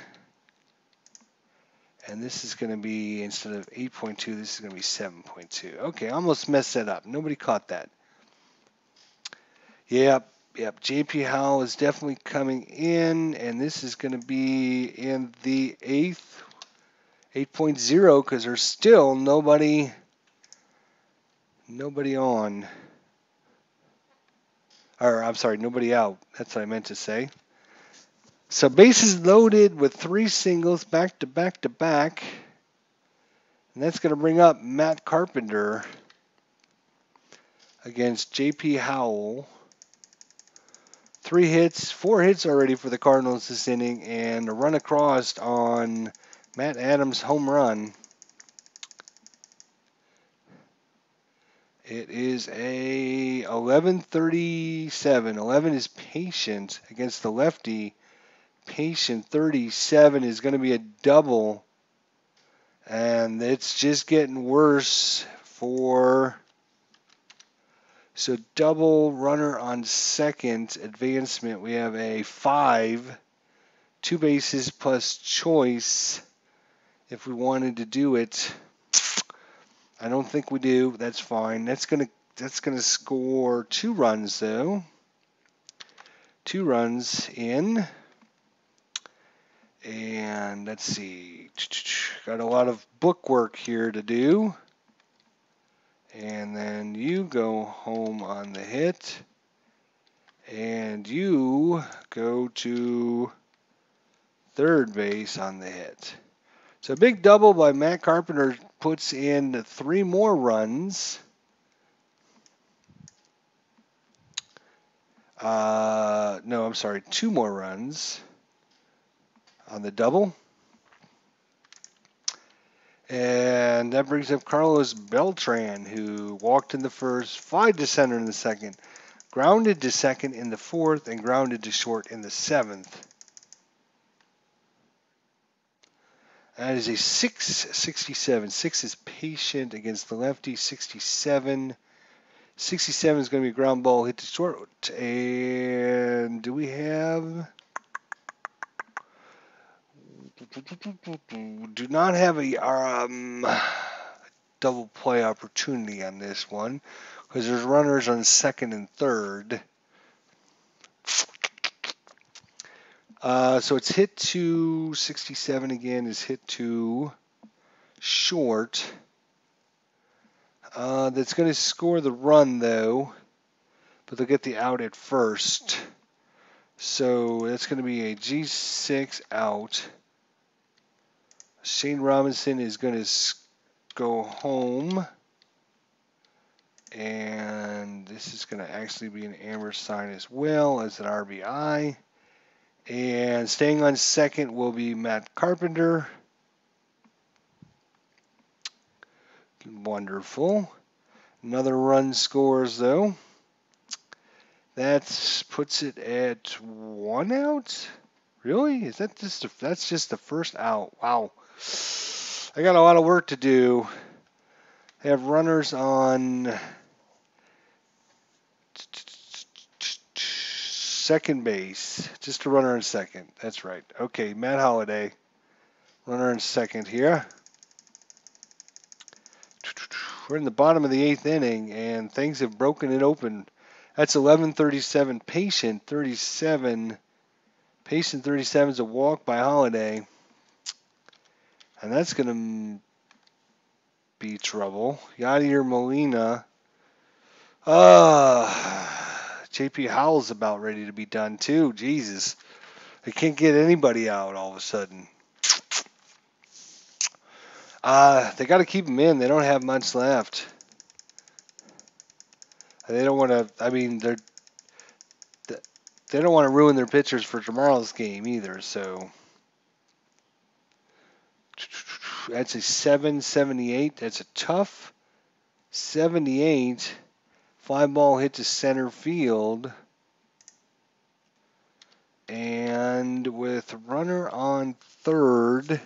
And this is going to be, instead of 8.2, this is going to be 7.2. Okay, almost messed that up. Nobody caught that. Yep. J.P. Howell is definitely coming in, and this is going to be in the 8.0, because there's still nobody on. Or, I'm sorry, nobody out. That's what I meant to say. So bases loaded with 3 singles back to back to back. And that's going to bring up Matt Carpenter against J.P. Howell. 4 hits already for the Cardinals this inning, and a run across on Matt Adams' home run. It is a 11:37. 11 is patient against the lefty. Patient 37 is going to be a double, and it's just getting worse for. So double runner on second advancement. We have a 5, 2 bases plus choice. If we wanted to do it, I don't think we do. That's fine. That's gonna score 2 runs though. 2 runs in. And let's see. Got a lot of book work here to do. And then you go home on the hit. And you go to third base on the hit. So a big double by Matt Carpenter puts in 3 more runs. No, I'm sorry, 2 more runs on the double. And that brings up Carlos Beltran, who walked in the first, flied to center in the second, grounded to second in the fourth, and grounded to short in the seventh. That is a 667. 6 is patient against the lefty. 67. 67 is going to be a ground ball hit to short. And do we have... Do not have a double play opportunity on this one because there's runners on second and third. So it's hit to 67 again, is hit to short. That's going to score the run, though, but they'll get the out at first. So that's going to be a G6 out. Shane Robinson is going to go home. And this is going to actually be an amber sign as well as an RBI. And staying on second will be Matt Carpenter. Wonderful. Another run scores, though. That puts it at 1 out? Really? Is that just that's just the first out? Wow. I got a lot of work to do. I have runners on second base. Just a runner on second. That's right. Okay, Matt Holliday. Runner on second here. We're in the bottom of the 8th inning, and things have broken it open. That's 11:37. Patient 37. Patient 37 is a walk by Holliday. And that's going to be trouble. Yadier Molina. JP Howell's about ready to be done too. Jesus. They can't get anybody out all of a sudden. They got to keep him in. They don't have much left. They don't want to, I mean, they don't want to ruin their pitchers for tomorrow's game either, so. That's a 778. That's a tough 78. Fly ball hit to center field. And with runner on third,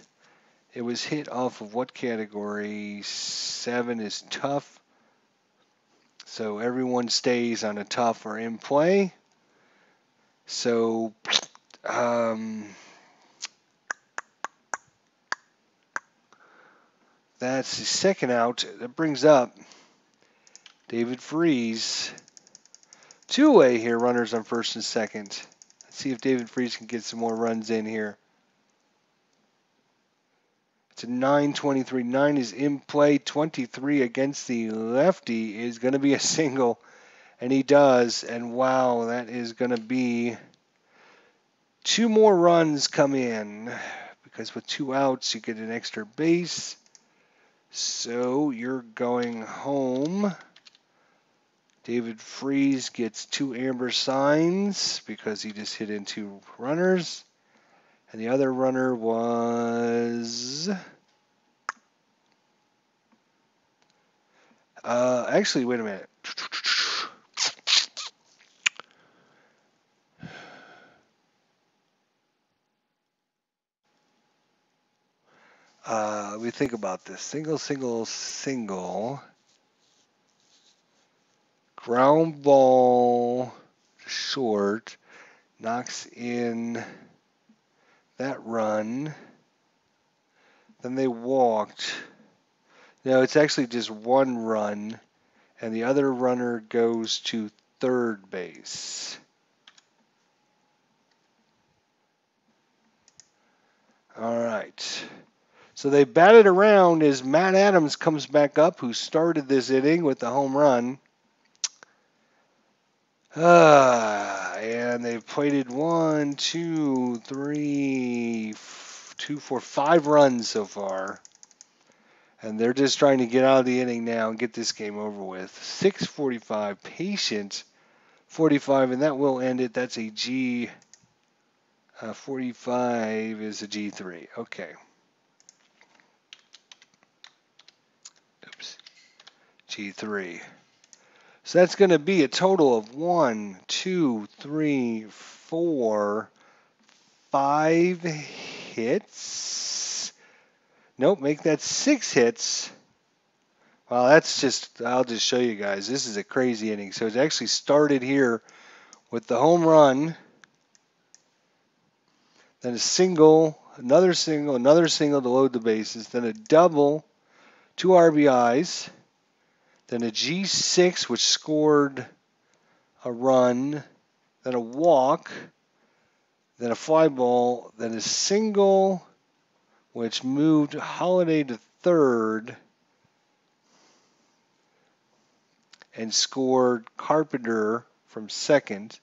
it was hit off of what category? 7 is tough. So everyone stays on a tough or in play. So, that's the second out. That brings up David Freese. 2-way here, runners on first and second. Let's see if David Freese can get some more runs in here. It's a 9-23. 9 is in play. 23 against the lefty is going to be a single. And he does. And wow, that is going to be 2 more runs come in. Because with 2 outs, you get an extra base. So you're going home. David Freese gets 2 amber signs because he just hit in 2 runners. And the other runner was... actually, wait a minute. Let me think about this. Single, single, single. Ground ball short. Knocks in that run. Then they walked. No, it's actually just 1 run. And the other runner goes to third base. All right. So they batted around as Matt Adams comes back up, who started this inning with the home run. And they've plated 1, 2, 3, 2, 4, 5 runs so far. And they're just trying to get out of the inning now and get this game over with. 6:45, patient 45, and that will end it. That's a G. 45 is a G3. Okay. Oops. G3. So that's going to be a total of 1, 2, 3, 4, 5 hits. Nope, make that 6 hits. Well, that's just, I'll just show you guys. This is a crazy inning. So it actually started here with the home run, then a single, another single to load the bases, then a double, 2 RBIs, then a G6, which scored a run, then a walk, then a fly ball, then a single, which moved Holiday to third and scored Carpenter from second.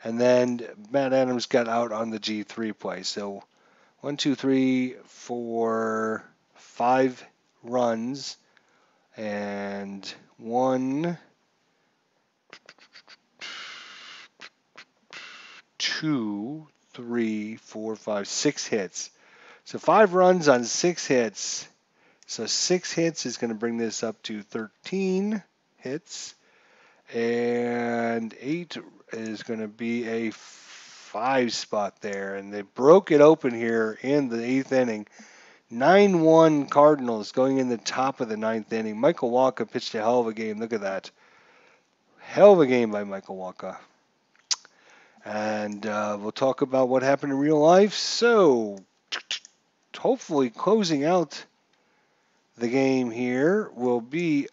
And then Matt Adams got out on the G3 play. So 1, 2, 3, 4, 5 runs, and 1, 2, 3, 4, 5, 6 hits. So 5 runs on 6 hits. So 6 hits is going to bring this up to 13 hits. And 8 is going to be a 5 spot there. And they broke it open here in the 8th inning. 9-1 Cardinals going in the top of the 9th inning. Michael Walker pitched a hell of a game. Look at that. Hell of a game by Michael Walker. And we'll talk about what happened in real life. So, hopefully closing out the game here will be...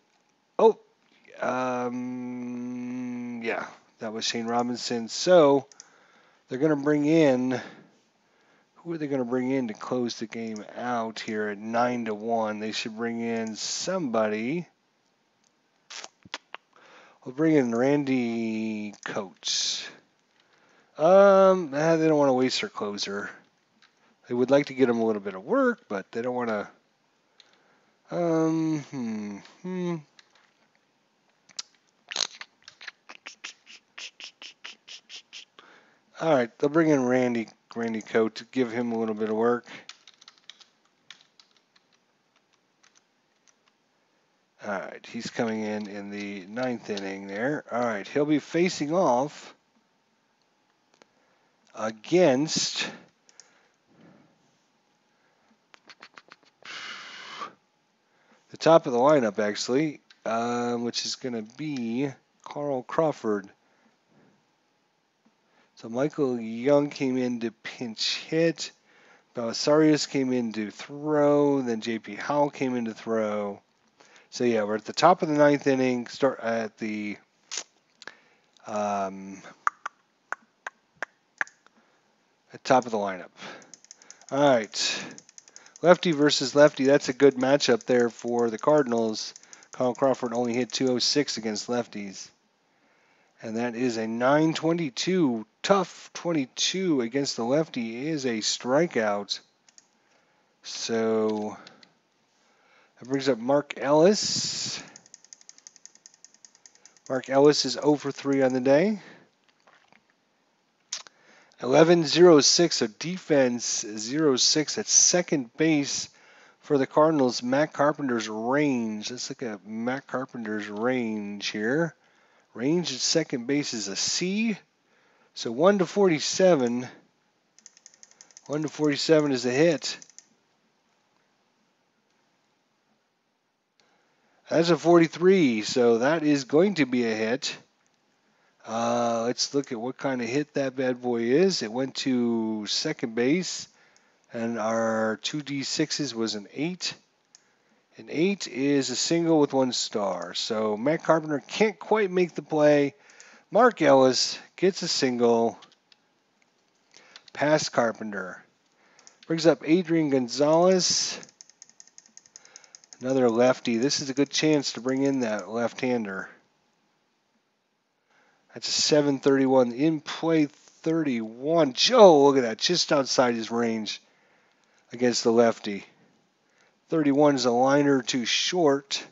yeah, that was Shane Robinson. So, they're going to bring in... Who are they going to bring in to close the game out here at 9-1? They should bring in somebody. We'll bring in Randy Coates. They don't want to waste their closer. They would like to get him a little bit of work, but they don't want to. All right, they'll bring in Randy Coates to give him a little bit of work. All right, he's coming in the 9th inning there. All right, he'll be facing off against the top of the lineup, actually, which is going to be Carl Crawford. So Michael Young came in to pinch hit. Belisarius came in to throw. Then J.P. Howell came in to throw. So, yeah, we're at the top of the 9th inning. Start at the top of the lineup. All right. Lefty versus lefty. That's a good matchup there for the Cardinals. Carl Crawford only hit .206 against lefties. And that is a .922. Tough 22 against the lefty is a strikeout. So that brings up Mark Ellis. Mark Ellis is 0 for 3 on the day. 11-06, so defense 0-6 at second base for the Cardinals. Matt Carpenter's range. Let's look at Matt Carpenter's range here. Range at second base is a C. So 1-47. 1-47 is a hit. That's a 43, so that is going to be a hit. Let's look at what kind of hit that bad boy is. It went to second base, and our 2D6s was an 8. An 8 is a single with 1 star. So Matt Carpenter can't quite make the play. Mark Ellis gets a single past Carpenter. Brings up Adrian Gonzalez, another lefty. This is a good chance to bring in that left-hander. That's a 731. In play 31. Joe, look at that. Just outside his range against the lefty. 31 is a liner too short.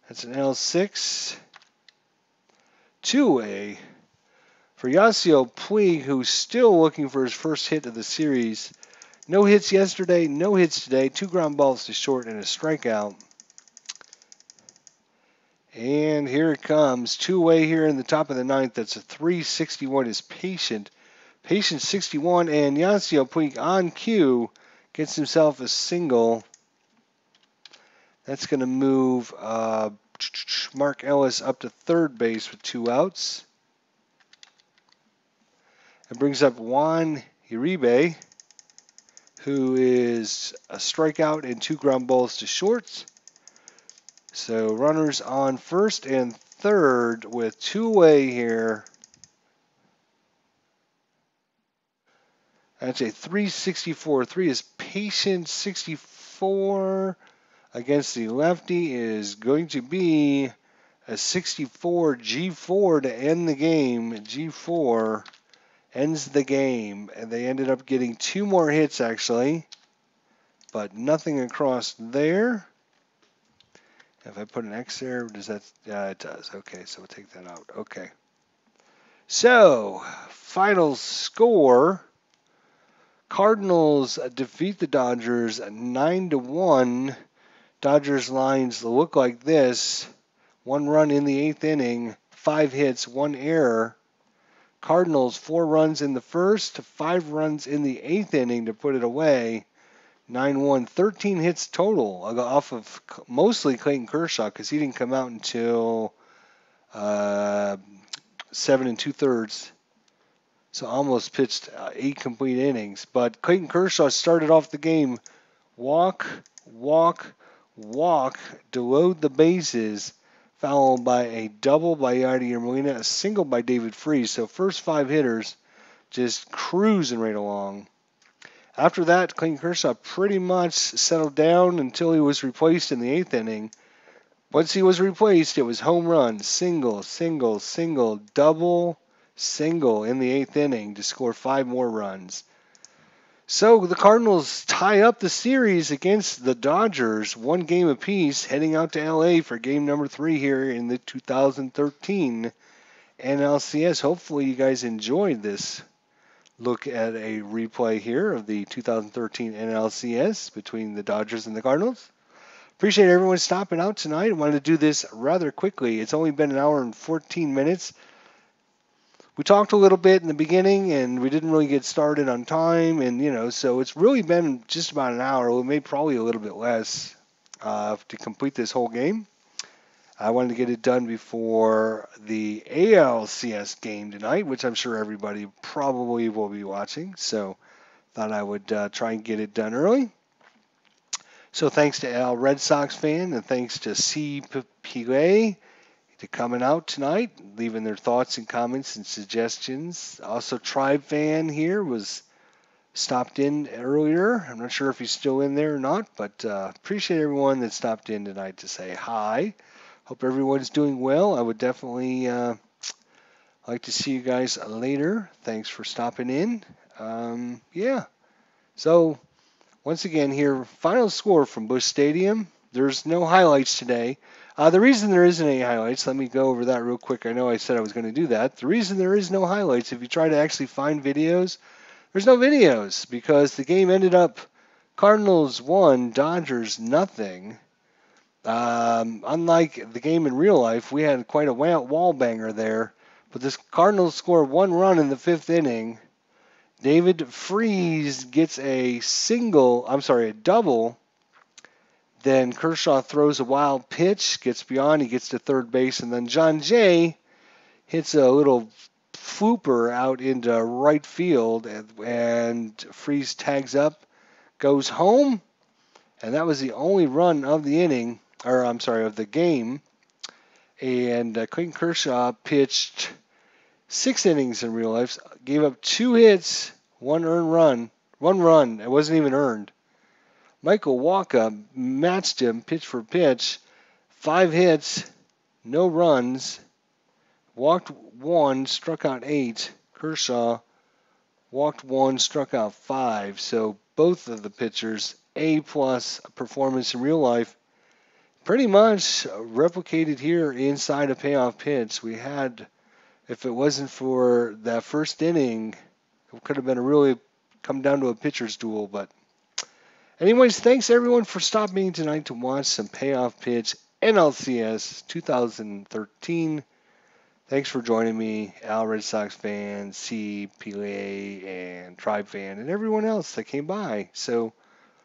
That's an L6. Two-way for Yasiel Puig, who's still looking for his first hit of the series. No hits yesterday, no hits today. 2 ground balls to short and a strikeout. And here it comes. Two-way here in the top of the ninth. That's a 361 is Patient. Patient 61, and Yasiel Puig on cue gets himself a single. That's going to move Mark Ellis up to third base with 2 outs. It brings up Juan Uribe, who is a strikeout and 2 ground balls to short. So runners on first and third with two-way here. That's a 364. 3 is Patient 64 against the lefty is going to be a 64 G4 to end the game. G4 ends the game, and they ended up getting 2 more hits actually, but nothing across there. If I put an X there, does that? Yeah, it does. Okay, so we'll take that out. Okay. So, final score. Cardinals defeat the Dodgers 9-1. Dodgers lines look like this. 1 run in the 8th inning, 5 hits, 1 error. Cardinals 4 runs in the first, 5 runs in the 8th inning to put it away. 9-1, 13 hits total off of mostly Clayton Kershaw because he didn't come out until 7 2/3. So almost pitched 8 complete innings. But Clayton Kershaw started off the game walk, to load the bases, followed by a double by Yadier Molina, a single by David Freese. So first 5 hitters just cruising right along. After that, Clayton Kershaw pretty much settled down until he was replaced in the 8th inning. Once he was replaced, it was home run, single, double, single in the 8th inning to score 5 more runs. So the Cardinals tie up the series against the Dodgers, 1 game apiece, heading out to LA for game number 3 here in the 2013 NLCS. Hopefully you guys enjoyed this look at a replay here of the 2013 NLCS between the Dodgers and the Cardinals. Appreciate everyone stopping out tonight. I wanted to do this rather quickly. It's only been an hour and 14 minutes. We talked a little bit in the beginning, and we didn't really get started on time, and so it's really been just about an hour. Well, maybe probably a little bit less to complete this whole game. I wanted to get it done before the ALCS game tonight, which I'm sure everybody probably will be watching. So thought I would try and get it done early. So thanks to Al Red Sox fan, and thanks to C. Pile to coming out tonight, leaving their thoughts and comments and suggestions. Also, Tribe fan here stopped in earlier. I'm not sure if he's still in there or not, but appreciate everyone that stopped in tonight to say hi. Hope everyone's doing well. I would definitely like to see you guys later. Thanks for stopping in. Yeah. So, once again here, final score from Busch Stadium. There's no highlights today. The reason there isn't any highlights, let me go over that real quick. I know I said I was going to do that. The reason there is no highlights, if you try to actually find videos, there's no videos because the game ended up Cardinals 1, Dodgers nothing. Unlike the game in real life, we had quite a wall banger there. But this Cardinals scored 1 run in the 5th inning. David Freese gets a double. Then Kershaw throws a wild pitch, gets beyond, he gets to third base, and then John Jay hits a little flooper out into right field, and Freese tags up, goes home, and that was the only run of the inning, of the game. And Clayton Kershaw pitched 6 innings in real life, gave up 2 hits, 1 earned run, 1 run, it wasn't even earned. Michael Walker matched him pitch for pitch, 5 hits, no runs, walked 1, struck out 8. Kershaw walked 1, struck out 5. So both of the pitchers, A-plus performance in real life, pretty much replicated here inside a payoff pitch. We had, if it wasn't for that first inning, it could have been a really come down to a pitcher's duel. But anyways, thanks everyone for stopping tonight to watch some payoff pitch NLCS 2013. Thanks for joining me, Al Red Sox fan, C, Pele, and Tribe fan, and everyone else that came by. So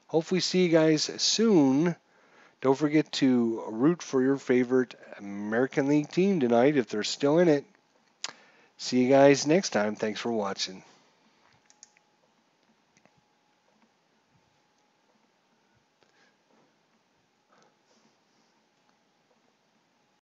hopefully see you guys soon. Don't forget to root for your favorite American League team tonight if they're still in it. See you guys next time. Thanks for watching.